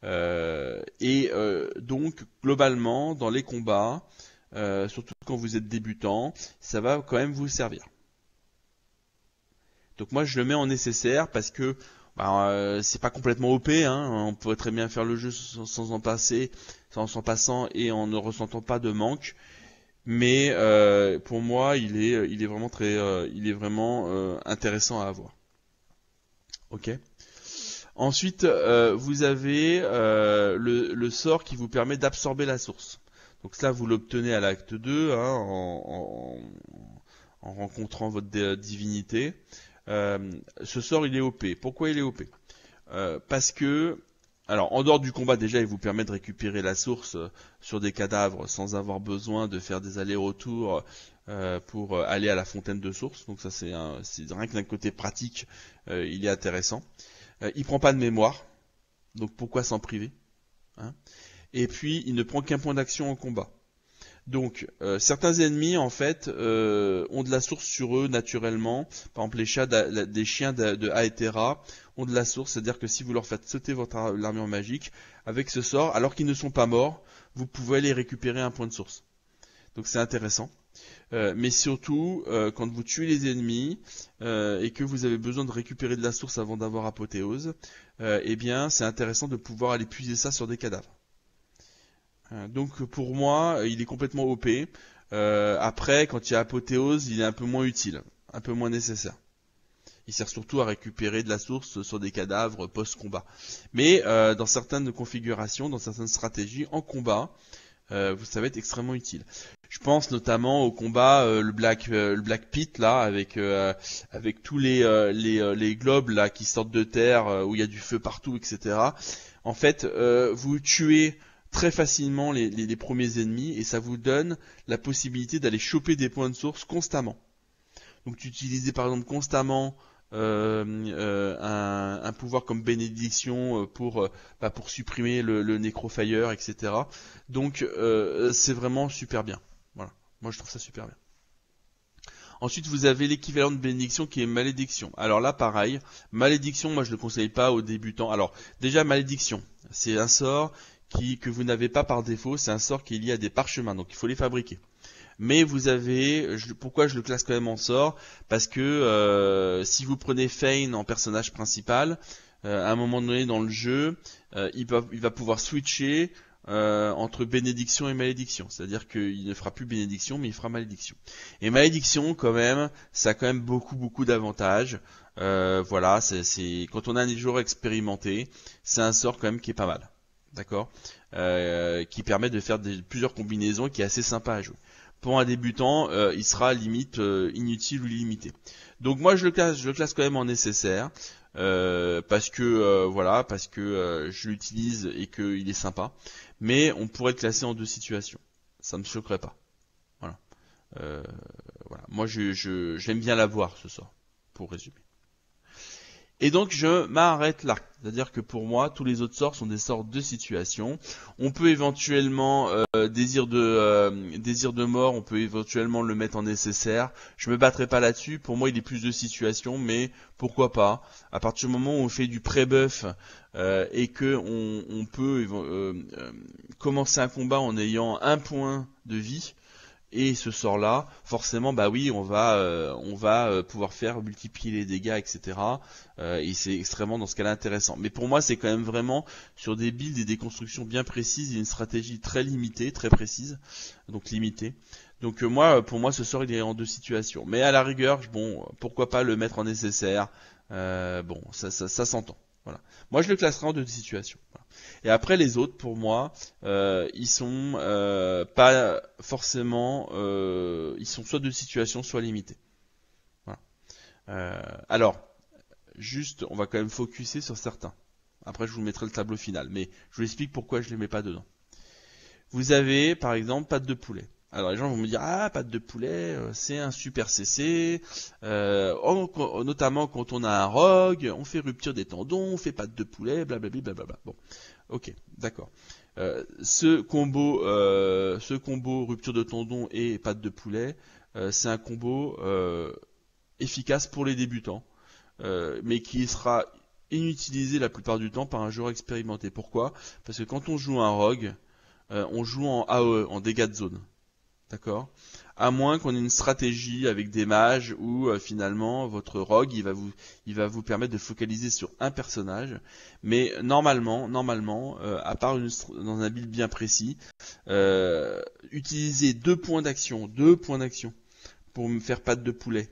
Donc, globalement, dans les combats, surtout quand vous êtes débutant, ça va quand même vous servir. Donc moi, je le mets en nécessaire parce que c'est pas complètement OP, hein. On pourrait très bien faire le jeu sans en passant et en ne ressentant pas de manque. Mais pour moi, il est vraiment intéressant à avoir. Ok. Ensuite, vous avez le sort qui vous permet d'absorber la source. Donc ça, vous l'obtenez à l'acte 2, hein, en rencontrant votre divinité. Ce sort, il est OP. Pourquoi il est OP? Parce que, alors, en dehors du combat, déjà, il vous permet de récupérer la source sur des cadavres sans avoir besoin de faire des allers-retours pour aller à la fontaine de source. Donc ça, c'est rien que d'un côté pratique, il est intéressant. Il prend pas de mémoire, donc pourquoi s'en priver, hein? Et puis, il ne prend qu'un point d'action en combat. Donc, certains ennemis, en fait, ont de la source sur eux naturellement. Par exemple, des chiens de Aetera ont de la source, c'est-à-dire que si vous leur faites sauter votre armure magique, avec ce sort, alors qu'ils ne sont pas morts, vous pouvez les récupérer un point de source. Donc c'est intéressant. Mais surtout, quand vous tuez les ennemis et que vous avez besoin de récupérer de la source avant d'avoir apothéose, eh bien, c'est intéressant de pouvoir aller puiser ça sur des cadavres. Donc pour moi, il est complètement OP. Après, quand il y a apothéose, il est un peu moins utile, un peu moins nécessaire. Il sert surtout à récupérer de la source sur des cadavres post-combat. Mais dans certaines configurations, dans certaines stratégies, en combat, ça va être extrêmement utile. Je pense notamment au combat le Black Pit là avec tous les globes là qui sortent de terre où il y a du feu partout, etc. En fait, vous tuez très facilement les premiers ennemis et ça vous donne la possibilité d'aller choper des points de source constamment. Donc tu utilisais par exemple constamment un pouvoir comme bénédiction pour supprimer le Necrofire, etc. Donc c'est vraiment super bien. Voilà, moi je trouve ça super bien. Ensuite, vous avez l'équivalent de bénédiction qui est malédiction. Alors là, pareil, malédiction, moi je le conseille pas aux débutants. Alors déjà malédiction, c'est un sort que vous n'avez pas par défaut, c'est un sort qui est lié à des parchemins, donc il faut les fabriquer. Mais vous avez, pourquoi je le classe quand même en sort? Parce que si vous prenez Fane en personnage principal, à un moment donné dans le jeu, il va pouvoir switcher entre bénédiction et malédiction. C'est-à-dire qu'il ne fera plus bénédiction, mais il fera malédiction. Et malédiction, quand même, ça a quand même beaucoup d'avantages. Voilà, c'est quand on a des joueurs expérimentés, c'est un sort quand même qui est pas mal. D'accord, qui permet de faire plusieurs combinaisons, qui est assez sympa à jouer. Pour un débutant, il sera limite inutile ou illimité. Donc moi je le classe quand même en nécessaire parce que je l'utilise et qu'il est sympa. Mais on pourrait le classer en deux situations. Ça me choquerait pas. Voilà. Voilà. Moi j'aime bien l'avoir ce sort. Pour résumer. Et donc je m'arrête là. C'est-à-dire que pour moi, tous les autres sorts sont des sorts de situation. On peut éventuellement désir de mort, on peut éventuellement le mettre en nécessaire. Je me battrai pas là-dessus. Pour moi, il est plus de situation, mais pourquoi pas. À partir du moment où on fait du pré-buff et que on peut commencer un combat en ayant un point de vie. Et ce sort-là, forcément, bah oui, on va pouvoir faire multiplier les dégâts, etc. Et c'est extrêmement dans ce cas-là intéressant. Mais pour moi, c'est quand même vraiment sur des builds et des constructions bien précises et une stratégie très limitée, très précise, donc limitée. Donc pour moi, ce sort il est en deux situations. Mais à la rigueur, bon, pourquoi pas le mettre en nécessaire. Bon, ça s'entend. Voilà. Moi, je le classerai en deux situations. Voilà. Et après, les autres, pour moi, ils sont pas forcément, ils sont soit de situation, soit limités. Voilà. Alors, juste, on va quand même focuser sur certains. Après, je vous mettrai le tableau final, mais je vous explique pourquoi je les mets pas dedans. Vous avez, par exemple, pâte de poulet. Alors les gens vont me dire, ah, pâte de poulet, c'est un super CC, notamment quand on a un ROG, on fait rupture des tendons, on fait pâte de poulet, blablabla, blablabla. Bon, ok, d'accord. Ce combo rupture de tendon et pâte de poulet, c'est un combo efficace pour les débutants, mais qui sera inutilisé la plupart du temps par un joueur expérimenté. Pourquoi? Parce que quand on joue un ROG, on joue en AOE, en dégâts de zone. D'accord? À moins qu'on ait une stratégie avec des mages où finalement votre rogue il va vous permettre de focaliser sur un personnage. Mais normalement, à part dans un build bien précis, utiliser deux points d'action pour me faire pâte de poulet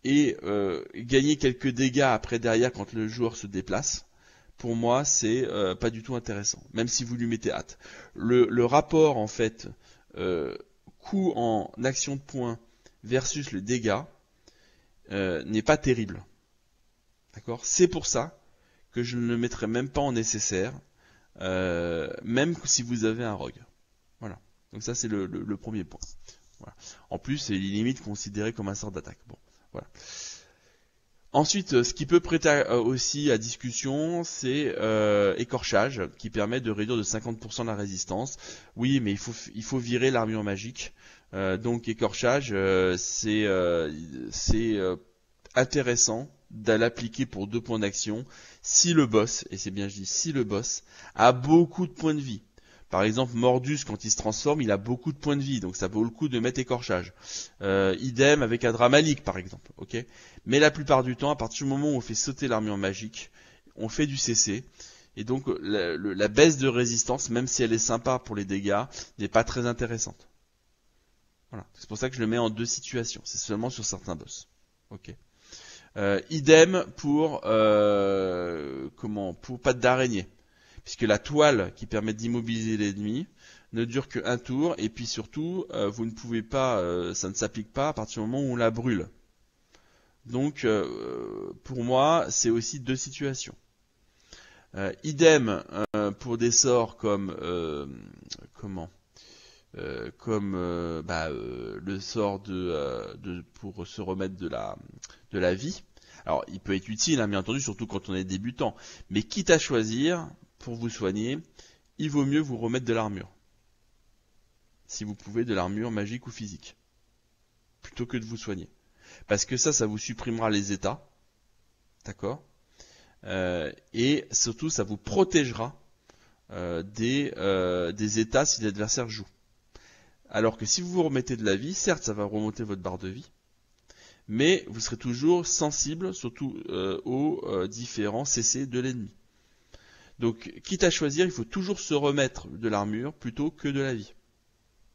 et gagner quelques dégâts après derrière quand le joueur se déplace. Pour moi, c'est pas du tout intéressant, même si vous lui mettez hâte. Le rapport en fait coût en action de points versus le dégât n'est pas terrible. D'accord? C'est pour ça que je ne le mettrai même pas en nécessaire, même si vous avez un rogue. Voilà. Donc ça c'est le premier point. Voilà. En plus, c'est limite considéré comme un sort d'attaque. Bon, voilà. Ensuite, ce qui peut prêter aussi à discussion, c'est écorchage, qui permet de réduire de 50% la résistance. Oui, mais il faut virer l'armure magique. Donc écorchage, c'est intéressant d'aller l'appliquer pour 2 points d'action si le boss, et c'est bien je dis si le boss, a beaucoup de points de vie. Par exemple, Mordus, quand il se transforme, il a beaucoup de points de vie, donc ça vaut le coup de mettre écorchage. Idem avec Adramalik, par exemple. Ok. Mais la plupart du temps, à partir du moment où on fait sauter l'armure magique, on fait du CC. Et donc, la baisse de résistance, même si elle est sympa pour les dégâts, n'est pas très intéressante. Voilà. C'est pour ça que je le mets en deux situations. C'est seulement sur certains boss. Ok. Idem pour pour patte d'araignée. Puisque la toile qui permet d'immobiliser l'ennemi ne dure qu'un tour, et puis surtout, vous ne pouvez pas, ça ne s'applique pas à partir du moment où on la brûle. Donc, pour moi, c'est aussi deux situations. Idem pour des sorts comme le sort pour se remettre de la vie. Alors, il peut être utile, hein, bien entendu, surtout quand on est débutant. Mais quitte à choisir, pour vous soigner, il vaut mieux vous remettre de l'armure. Si vous pouvez, de l'armure magique ou physique. Plutôt que de vous soigner. Parce que ça vous supprimera les états. D'accord? Et surtout, ça vous protégera des états si l'adversaire joue. Alors que si vous vous remettez de la vie, certes, ça va remonter votre barre de vie. Mais vous serez toujours sensible, surtout aux différents CC de l'ennemi. Donc, quitte à choisir, il faut toujours se remettre de l'armure plutôt que de la vie.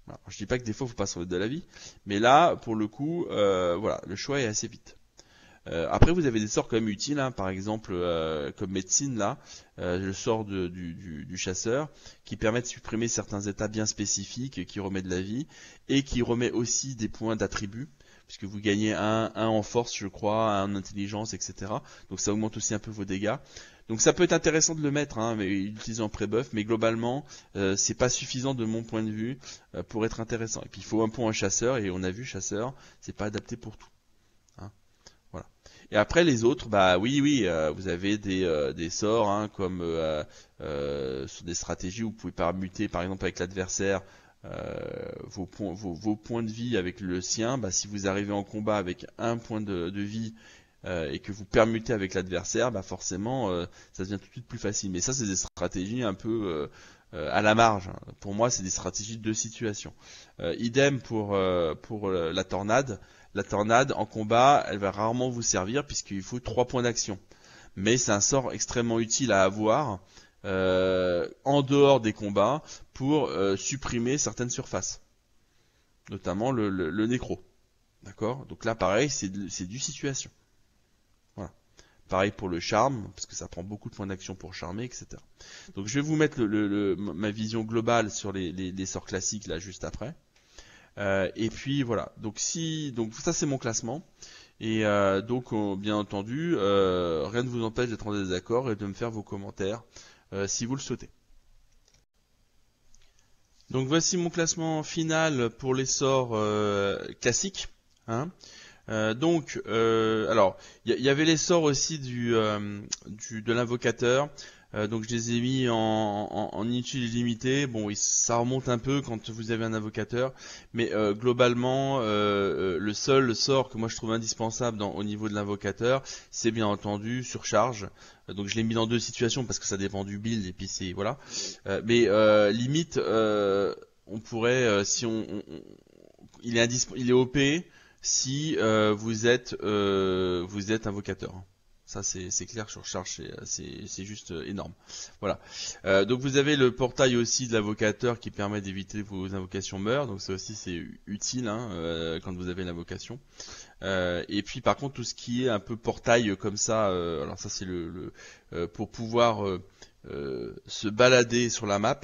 Alors, je dis pas que des fois il faut pas se remettre de la vie, mais là, pour le coup, voilà, le choix est assez vite. Après, vous avez des sorts quand même utiles, hein, par exemple comme médecine là, le sort du chasseur, qui permet de supprimer certains états bien spécifiques, qui remet de la vie, et qui remet aussi des points d'attribut, puisque vous gagnez un en force, je crois, un en intelligence, etc. Donc ça augmente aussi un peu vos dégâts. Donc ça peut être intéressant de le mettre, hein, mais utilisé en pré-buff, mais globalement, c'est pas suffisant de mon point de vue pour être intéressant. Et puis il faut un point en chasseur, et on a vu chasseur, c'est pas adapté pour tout. Hein. Voilà. Et après les autres, bah oui, vous avez des sorts, hein, comme sur des stratégies où vous pouvez pas muter, par exemple avec l'adversaire. Vos points de vie avec le sien, bah, si vous arrivez en combat avec un point de vie et que vous permutez avec l'adversaire, bah forcément ça devient tout de suite plus facile. Mais ça c'est des stratégies un peu à la marge. Pour moi c'est des stratégies de situation. Idem pour la tornade. La tornade en combat elle va rarement vous servir puisqu'il faut 3 points d'action. Mais c'est un sort extrêmement utile à avoir en dehors des combats pour supprimer certaines surfaces, notamment le nécro. D'accord? Donc là pareil c'est du situation. Voilà. Pareil pour le charme, parce que ça prend beaucoup de points d'action pour charmer, etc. Donc je vais vous mettre ma vision globale sur les sorts classiques là juste après. Et puis voilà. Donc ça c'est mon classement. Et bien entendu, rien ne vous empêche d'être en désaccord et de me faire vos commentaires si vous le souhaitez. Donc voici mon classement final pour les sorts classiques. Hein. Alors, il y avait les sorts aussi de l'invocateur. Donc je les ai mis en inutile illimité. Bon, ça remonte un peu quand vous avez un invocateur, mais globalement, le seul sort que moi je trouve indispensable au niveau de l'invocateur, c'est bien entendu surcharge. Donc je l'ai mis dans deux situations parce que ça dépend du build et puis c'est voilà. Limite, on pourrait, si il est OP si vous êtes invocateur. Ça c'est clair, surcharge c'est juste énorme. Voilà. Donc vous avez le portail aussi de l'invocateur qui permet d'éviter que vos invocations meurent. Donc ça aussi c'est utile quand vous avez l'invocation. Et puis par contre tout ce qui est un peu portail comme ça, alors ça c'est pour pouvoir se balader sur la map.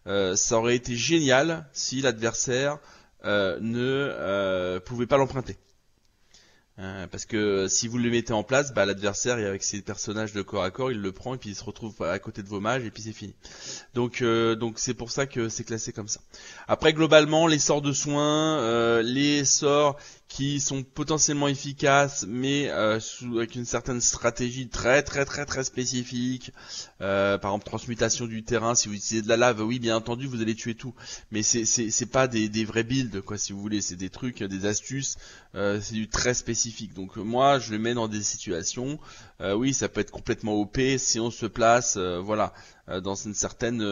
Ça aurait été génial si l'adversaire ne pouvait pas l'emprunter. Parce que si vous le mettez en place, l'adversaire avec ses personnages de corps à corps, il le prend et puis il se retrouve à côté de vos mages et puis c'est fini. Donc c'est pour ça que c'est classé comme ça. Après globalement les sorts de soins, les sorts qui sont potentiellement efficaces mais avec une certaine stratégie très spécifique, par exemple transmutation du terrain, si vous utilisez de la lave, oui bien entendu vous allez tuer tout, mais c'est pas des vrais builds quoi si vous voulez, c'est des trucs, des astuces, c'est du très spécifique. Donc moi je le mets dans des situations, oui ça peut être complètement OP si on se place dans une certaine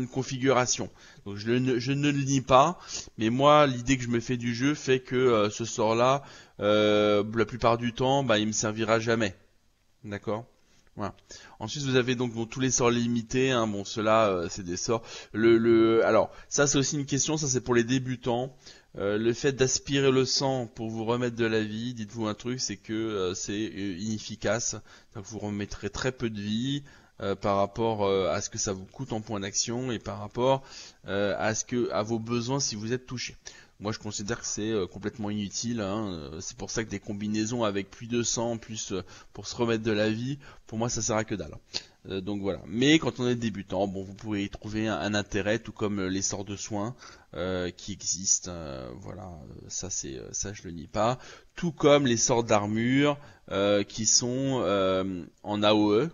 configuration. Donc je ne le nie pas, mais moi l'idée que je me fais du jeu fait que ce sort là la plupart du temps il me servira jamais. D'accord. Voilà. Ensuite vous avez donc tous les sorts limités, hein. Bon ceux-là c'est des sorts. Alors ça c'est aussi une question, ça c'est pour les débutants. Le fait d'aspirer le sang pour vous remettre de la vie, dites-vous un truc, c'est que c'est inefficace. Donc vous remettrez très peu de vie par rapport à ce que ça vous coûte en points d'action et par rapport à vos besoins si vous êtes touché. Moi je considère que c'est complètement inutile, hein. C'est pour ça que des combinaisons avec plus de sang, plus pour se remettre de la vie, pour moi ça sert à que dalle. Donc voilà. Mais quand on est débutant, bon vous pouvez y trouver un intérêt, tout comme les sorts de soins qui existent. Voilà, ça je le nie pas. Tout comme les sorts d'armure qui sont en AOE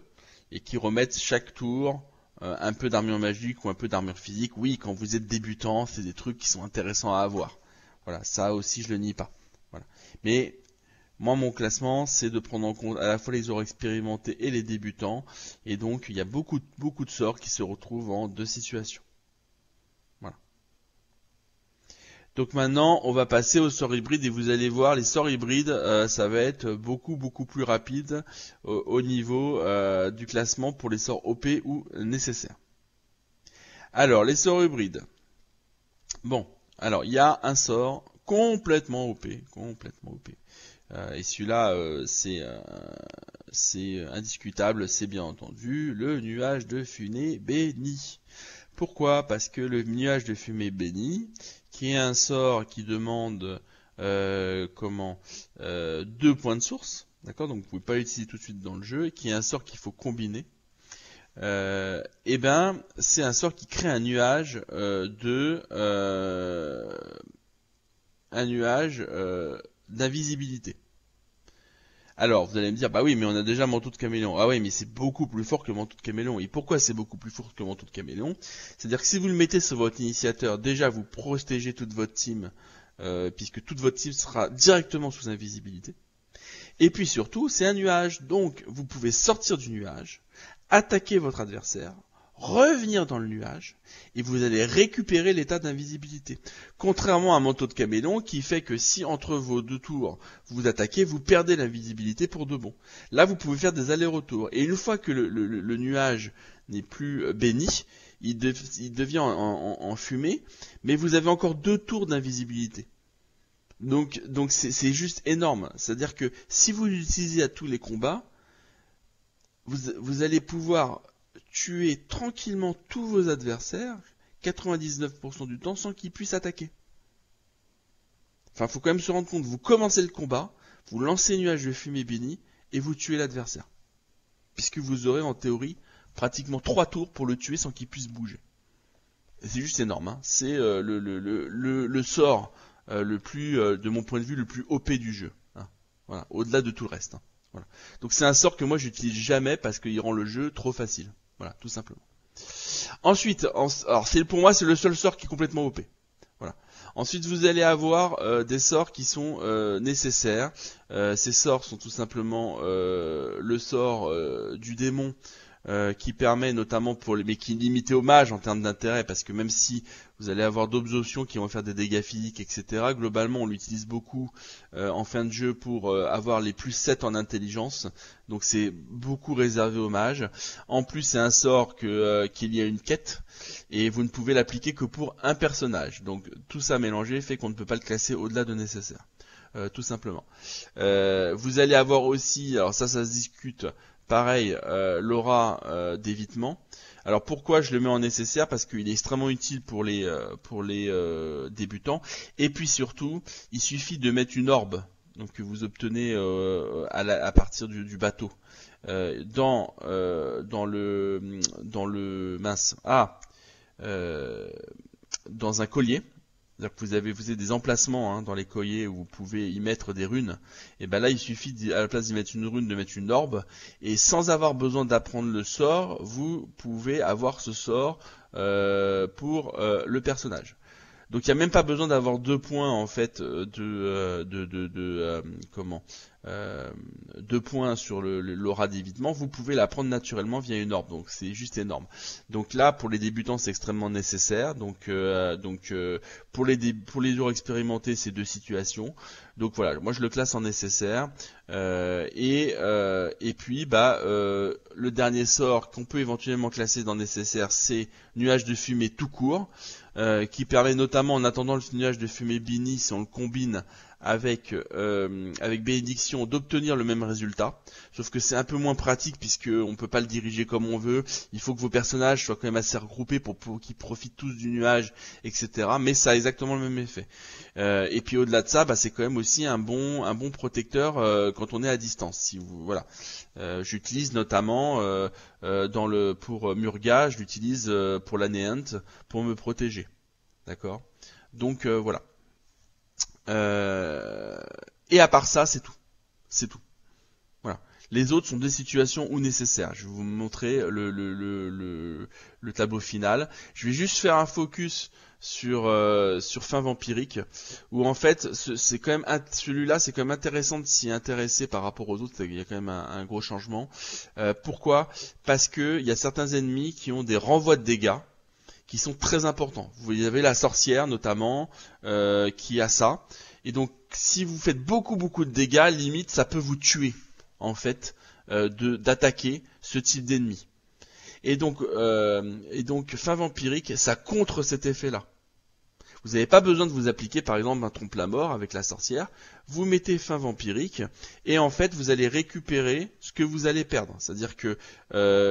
et qui remettent chaque tour un peu d'armure magique ou un peu d'armure physique. Oui, quand vous êtes débutant, c'est des trucs qui sont intéressants à avoir. Voilà, ça aussi je le nie pas. Voilà. Mais moi mon classement c'est de prendre en compte à la fois les joueurs expérimentés et les débutants, et donc il y a beaucoup de sorts qui se retrouvent en deux situations. Voilà. Donc maintenant on va passer aux sorts hybrides et vous allez voir les sorts hybrides ça va être beaucoup plus rapide au niveau du classement pour les sorts OP ou nécessaires. Alors les sorts hybrides. Bon, alors il y a un sort complètement OP. Et celui-là c'est indiscutable, c'est bien entendu le nuage de fumée béni. Pourquoi? Parce que le nuage de fumée béni, qui est un sort qui demande 2 points de source, d'accord, donc vous pouvez pas l'utiliser tout de suite dans le jeu, et qui est un sort qu'il faut combiner, c'est un sort qui crée un nuage d'invisibilité. Alors, vous allez me dire, bah oui, mais on a déjà manteau de caméléon. Ah oui, mais c'est beaucoup plus fort que manteau de caméléon. Et pourquoi c'est beaucoup plus fort que manteau de caméléon? C'est-à-dire que si vous le mettez sur votre initiateur, déjà vous protégez toute votre team, puisque toute votre team sera directement sous invisibilité. Et puis surtout, c'est un nuage, donc vous pouvez sortir du nuage, attaquer votre adversaire, revenir dans le nuage, et vous allez récupérer l'état d'invisibilité. Contrairement à un manteau de caméléon qui fait que si entre vos 2 tours vous attaquez, vous perdez l'invisibilité pour de bon. Là vous pouvez faire des allers-retours, et une fois que le nuage n'est plus béni, il devient en fumée, mais vous avez encore 2 tours d'invisibilité. Donc c'est juste énorme. C'est-à-dire que si vous l'utilisez à tous les combats, vous allez pouvoir tuer tranquillement tous vos adversaires 99% du temps sans qu'ils puissent attaquer. Enfin, faut quand même se rendre compte, vous commencez le combat, vous lancez nuage de fumée bénie et vous tuez l'adversaire. Puisque vous aurez en théorie pratiquement 3 tours pour le tuer sans qu'il puisse bouger. Et c'est juste énorme, hein. C'est le sort le plus, de mon point de vue, le plus OP du jeu. Hein. Voilà, au-delà de tout le reste. Hein. Voilà. Donc c'est un sort que moi j'utilise jamais parce qu'il rend le jeu trop facile. Voilà, tout simplement. Ensuite, alors pour moi c'est le seul sort qui est complètement OP. Voilà. Ensuite vous allez avoir des sorts qui sont nécessaires. Ces sorts sont tout simplement le sort du démon. Qui permet notamment mais qui est limité au mage en termes d'intérêt, parce que même si vous allez avoir d'autres options qui vont faire des dégâts physiques, etc., globalement on l'utilise beaucoup en fin de jeu pour avoir les plus 7 en intelligence, donc c'est beaucoup réservé aux mages. En plus c'est un sort qu'il y a une quête, et vous ne pouvez l'appliquer que pour un personnage, donc tout ça mélangé fait qu'on ne peut pas le classer au-delà de nécessaire. Tout simplement. Vous allez avoir aussi, alors ça se discute, pareil, l'aura d'évitement. Alors pourquoi je le mets en nécessaire? Parce qu'il est extrêmement utile pour les débutants. Et puis surtout, il suffit de mettre une orbe, donc que vous obtenez à partir du bateau, dans un collier. C'est-à-dire que vous avez des emplacements dans les colliers où vous pouvez y mettre des runes. Et ben là, il suffit à la place d'y mettre une rune, de mettre une orbe. Et sans avoir besoin d'apprendre le sort, vous pouvez avoir ce sort pour le personnage. Donc il n'y a même pas besoin d'avoir 2 points en fait 2 points sur l'aura d'évitement. Vous pouvez la prendre naturellement via une orbe, donc c'est juste énorme. Donc là pour les débutants c'est extrêmement nécessaire. Donc pour les joueurs expérimentés c'est 2 situations. Donc voilà, moi je le classe en nécessaire. Et puis le dernier sort qu'on peut éventuellement classer dans nécessaire, c'est nuage de fumée tout court. Qui permet notamment, en attendant le nuage de fumée bénie, si on le combine avec bénédiction, d'obtenir le même résultat. Sauf que c'est un peu moins pratique puisque on peut pas le diriger comme on veut. Il faut que vos personnages soient quand même assez regroupés pour qu'ils profitent tous du nuage, etc. Mais ça a exactement le même effet. Et puis au-delà de ça, c'est quand même aussi un bon protecteur quand on est à distance. Si vous voilà. J'utilise notamment pour Murga, je l'utilise pour l'anéant pour me protéger. D'accord? Donc voilà. Et à part ça, c'est tout. C'est tout. Voilà. Les autres sont des situations où nécessaires. Je vais vous montrer le tableau final. Je vais juste faire un focus sur fin vampirique, où en fait c'est quand même celui-là c'est quand même intéressant de s'y intéresser par rapport aux autres. Il y a quand même un gros changement. Pourquoi? Parce que il y a certains ennemis qui ont des renvois de dégâts qui sont très importants. Vous avez la sorcière notamment qui a ça. Et donc si vous faites beaucoup de dégâts, limite ça peut vous tuer en fait d'attaquer ce type d'ennemi. Et donc fin vampirique, ça contre cet effet-là. Vous n'avez pas besoin de vous appliquer par exemple un trompe-la-mort avec la sorcière. Vous mettez fin vampirique et en fait vous allez récupérer ce que vous allez perdre. C'est-à-dire que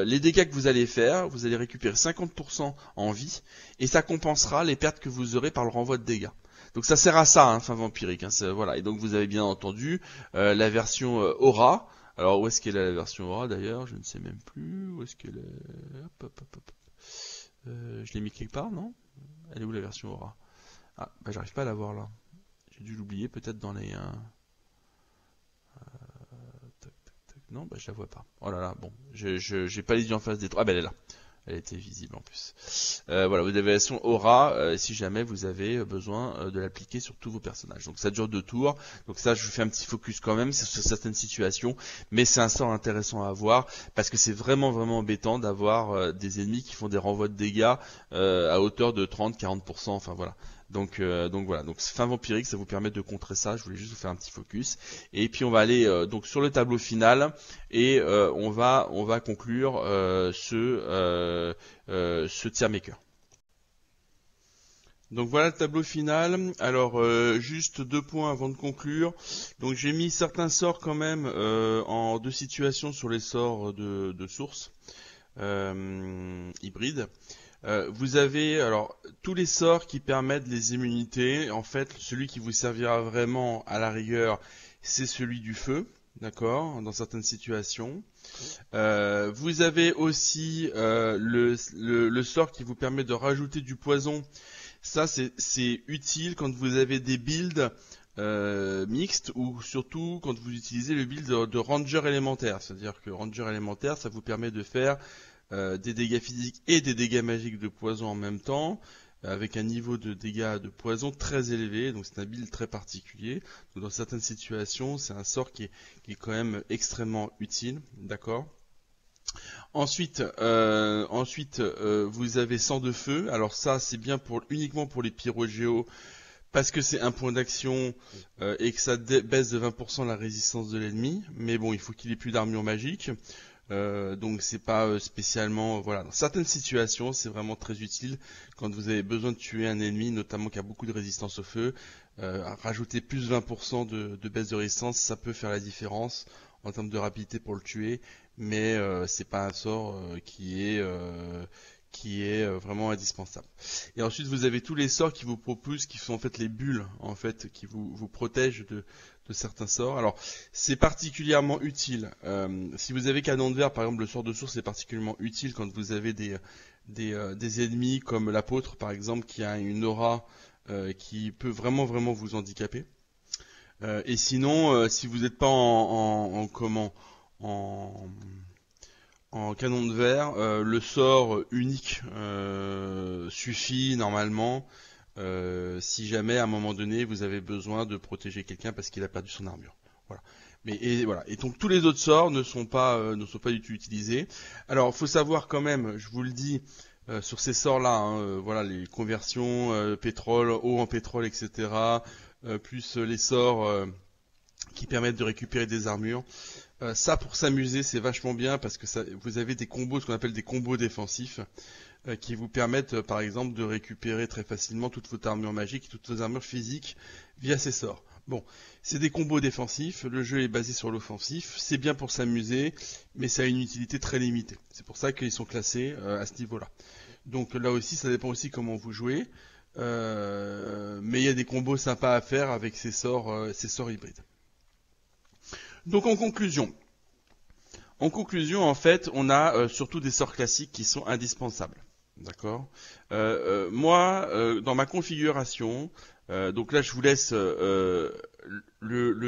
les dégâts que vous allez faire, vous allez récupérer 50% en vie et ça compensera les pertes que vous aurez par le renvoi de dégâts. Donc ça sert à ça, fin vampirique. Voilà. Et donc vous avez bien entendu la version aura. Alors où est-ce qu'elle est la version aura d'ailleurs? Je ne sais même plus. Où est-ce qu'elle est? Hop. Je l'ai mis quelque part, non? Elle est où la version aura? Ah, j'arrive pas à la voir là. J'ai dû l'oublier peut-être dans les... Non, je la vois pas. Oh là là, bon. J'ai pas les yeux en face des trois. Ah, elle est là. Elle était visible en plus. Voilà, vous avez la version aura si jamais vous avez besoin de l'appliquer sur tous vos personnages. Donc ça dure 2 tours. Donc ça, je vous fais un petit focus quand même sur certaines situations. Mais c'est un sort intéressant à avoir parce que c'est vraiment embêtant d'avoir des ennemis qui font des renvois de dégâts à hauteur de 30-40%. Enfin voilà. Donc voilà, donc fin vampirique, ça vous permet de contrer ça. Je voulais juste vous faire un petit focus. Et puis on va aller donc sur le tableau final et on va conclure ce tier maker. Donc voilà le tableau final. Alors juste 2 points avant de conclure. Donc j'ai mis certains sorts quand même en 2 situations sur les sorts de source hybrides. Vous avez alors tous les sorts qui permettent les immunités. En fait, celui qui vous servira vraiment à la rigueur, c'est celui du feu, d'accord, dans certaines situations. Vous avez aussi le sort qui vous permet de rajouter du poison. Ça, c'est utile quand vous avez des builds mixtes ou surtout quand vous utilisez le build de Ranger élémentaire. C'est-à-dire que Ranger élémentaire, ça vous permet de faire des dégâts physiques et des dégâts magiques de poison en même temps, avec un niveau de dégâts de poison très élevé. Donc c'est un build très particulier. Donc, dans certaines situations, c'est un sort qui est quand même extrêmement utile. D'accord ? Ensuite, vous avez sang de feu. Alors ça, c'est bien uniquement pour les pyrogéos, parce que c'est un point d'action et que ça baisse de 20% la résistance de l'ennemi. Mais bon, il faut qu'il ait plus d'armure magique. Donc c'est pas spécialement, voilà. Dans certaines situations, c'est vraiment très utile quand vous avez besoin de tuer un ennemi, notamment qui a beaucoup de résistance au feu. Rajouter plus 20% de baisse de résistance, ça peut faire la différence en termes de rapidité pour le tuer, mais c'est pas un sort qui est vraiment indispensable. Et ensuite vous avez tous les sorts qui vous proposent, qui sont en fait les bulles, en fait, qui vous protègent de certains sorts. Alors c'est particulièrement utile. Si vous avez canon de verre, par exemple, le sort de source est particulièrement utile quand vous avez des ennemis comme l'apôtre, par exemple, qui a une aura qui peut vraiment vous handicaper. Et sinon, si vous n'êtes pas en canon de verre, le sort unique suffit normalement si jamais à un moment donné vous avez besoin de protéger quelqu'un parce qu'il a perdu son armure. Voilà. Voilà. Et donc tous les autres sorts ne sont pas du tout utilisés. Alors il faut savoir quand même, je vous le dis, sur ces sorts-là, hein, voilà, les conversions, pétrole, eau en pétrole, etc. Plus les sorts qui permettent de récupérer des armures. Ça, pour s'amuser, c'est vachement bien parce que vous avez des combos, ce qu'on appelle des combos défensifs, qui vous permettent, par exemple, de récupérer très facilement toute votre armure magique, toutes vos armures physiques via ces sorts. Bon, c'est des combos défensifs, le jeu est basé sur l'offensif, c'est bien pour s'amuser, mais ça a une utilité très limitée. C'est pour ça qu'ils sont classés à ce niveau-là. Donc là aussi, ça dépend aussi comment vous jouez, mais il y a des combos sympas à faire avec ces sorts hybrides. Donc en conclusion, en fait, on a surtout des sorts classiques qui sont indispensables. D'accord. Moi, dans ma configuration, donc là, je vous laisse le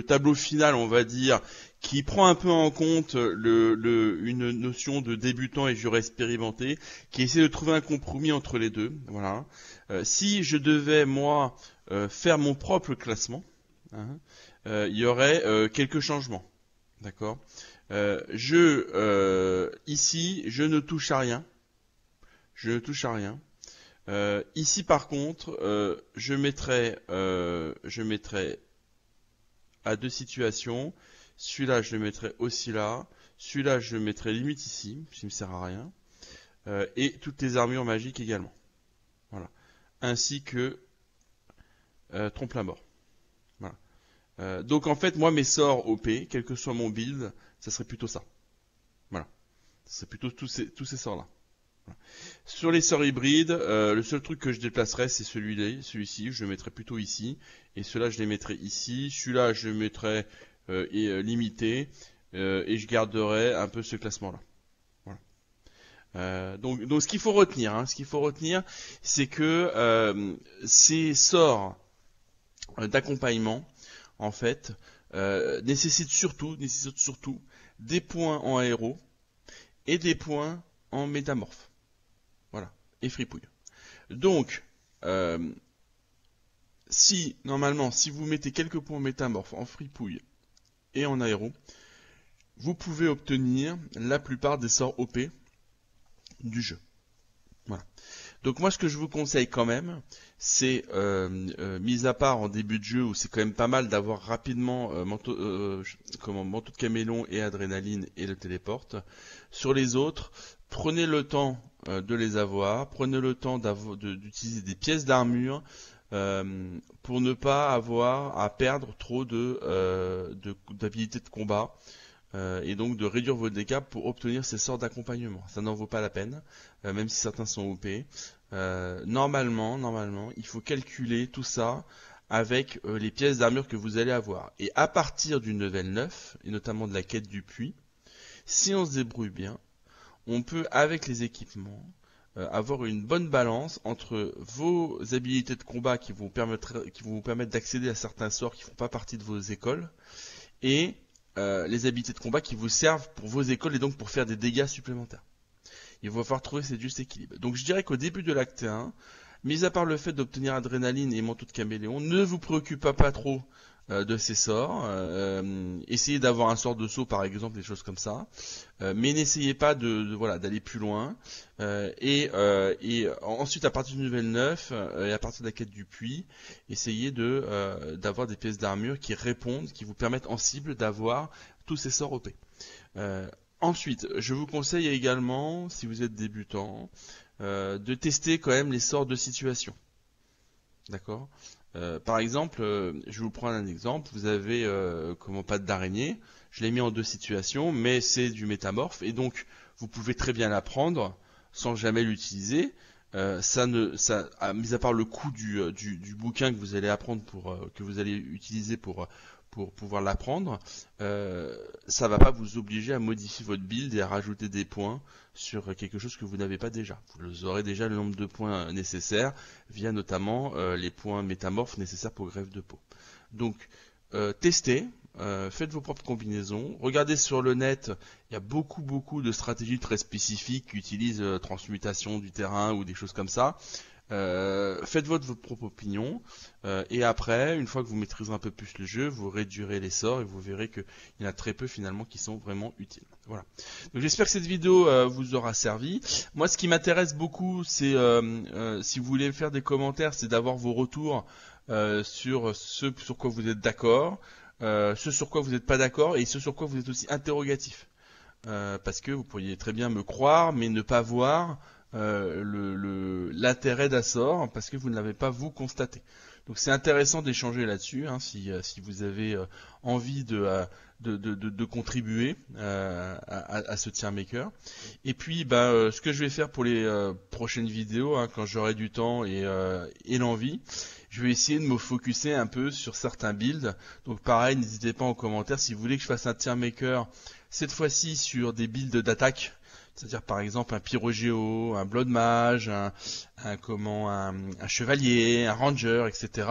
tableau final, on va dire, qui prend un peu en compte une notion de débutant et joueur expérimenté, qui essaie de trouver un compromis entre les deux. Voilà. Si je devais moi faire mon propre classement, hein, il y aurait quelques changements. D'accord. Ici, je ne touche à rien. Ici, par contre, je mettrai à 2 situations. Celui-là, je le mettrai aussi là. Celui-là, je le mettrai limite ici, ce qui ne me sert à rien. Et toutes les armures magiques également. Voilà. Ainsi que trompe-la-mort. Voilà. Donc en fait, moi, mes sorts OP, quel que soit mon build, ça serait plutôt ça. Voilà. Ça serait plutôt tous ces sorts-là. Voilà. Sur les sorts hybrides, le seul truc que je déplacerais, c'est celui-ci. Je le mettrais plutôt ici. Et ceux-là, je les mettrais ici. Celui-là, je le mettrais limité. Et je garderais un peu ce classement-là. Voilà. Donc ce qu'il faut retenir, c'est que ces sorts d'accompagnement, en fait, nécessitent surtout des points en aéro et des points en métamorphe. Voilà. Et fripouille. Donc, si vous mettez quelques points en métamorphe, en fripouille et en aéro, vous pouvez obtenir la plupart des sorts OP du jeu. Voilà. Donc moi, ce que je vous conseille quand même, c'est, mis à part en début de jeu où c'est quand même pas mal d'avoir rapidement manteau de camélon et adrénaline et le téléporte. Sur les autres, prenez le temps de les avoir, prenez le temps d'utiliser des pièces d'armure pour ne pas avoir à perdre trop d'habilités de combat. Et donc de réduire vos dégâts pour obtenir ces sorts d'accompagnement. Ça n'en vaut pas la peine, même si certains sont OP. Normalement, il faut calculer tout ça avec les pièces d'armure que vous allez avoir. Et à partir du level 9, et notamment de la quête du puits, si on se débrouille bien, on peut, avec les équipements, avoir une bonne balance entre vos habilités de combat qui vont vous permettre d'accéder à certains sorts qui ne font pas partie de vos écoles, et les habilités de combat qui vous servent pour vos écoles et donc pour faire des dégâts supplémentaires. Il va falloir trouver ce juste équilibre. Donc je dirais qu'au début de l'acte 1, mis à part le fait d'obtenir adrénaline et manteau de caméléon, ne vous préoccupez pas trop de ces sorts. Essayez d'avoir un sort de saut par exemple, des choses comme ça. Mais n'essayez pas d'aller plus loin. Et ensuite à partir du level 9 et à partir de la quête du puits, essayez d'avoir des pièces d'armure qui répondent, qui vous permettent en cible d'avoir tous ces sorts OP. Ensuite, je vous conseille également, si vous êtes débutant, de tester quand même les sorts de situation. D'accord ? Par exemple, je vais vous prendre un exemple. Vous avez patte d'araignée. Je l'ai mis en 2 situations, mais c'est du métamorphe et donc vous pouvez très bien l'apprendre sans jamais l'utiliser. Mis à part le coût du bouquin que vous allez apprendre que vous allez utiliser pour pouvoir l'apprendre, ça va pas vous obliger à modifier votre build et à rajouter des points sur quelque chose que vous n'avez pas déjà. Vous aurez déjà le nombre de points nécessaires via notamment les points métamorphes nécessaires pour greffe de peau. Donc testez, faites vos propres combinaisons, regardez sur le net, il y a beaucoup de stratégies très spécifiques qui utilisent transmutation du terrain ou des choses comme ça. Faites votre propre opinion et après, une fois que vous maîtriserez un peu plus le jeu, vous réduirez les sorts et vous verrez qu'il y en a très peu finalement qui sont vraiment utiles. Voilà. Donc j'espère que cette vidéo vous aura servi. Moi, ce qui m'intéresse beaucoup, c'est si vous voulez faire des commentaires, c'est d'avoir vos retours sur ce sur quoi vous êtes d'accord, ce sur quoi vous n'êtes pas d'accord et ce sur quoi vous êtes aussi interrogatif. Parce que vous pourriez très bien me croire mais ne pas voir l'intérêt d'un sort parce que vous ne l'avez pas vous constaté. Donc c'est intéressant d'échanger là-dessus si vous avez envie de contribuer à ce tier maker. Et puis ce que je vais faire pour les prochaines vidéos quand j'aurai du temps et l'envie, je vais essayer de me focuser un peu sur certains builds. Donc pareil, n'hésitez pas en commentaire si vous voulez que je fasse un tier maker cette fois-ci sur des builds d'attaque. C'est-à-dire par exemple un pyrogéo, un blood mage, un chevalier, un ranger, etc.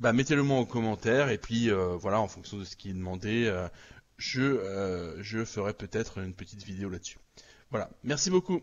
Mettez-le moi en commentaire et puis voilà, en fonction de ce qui est demandé, je ferai peut-être une petite vidéo là-dessus. Voilà, merci beaucoup.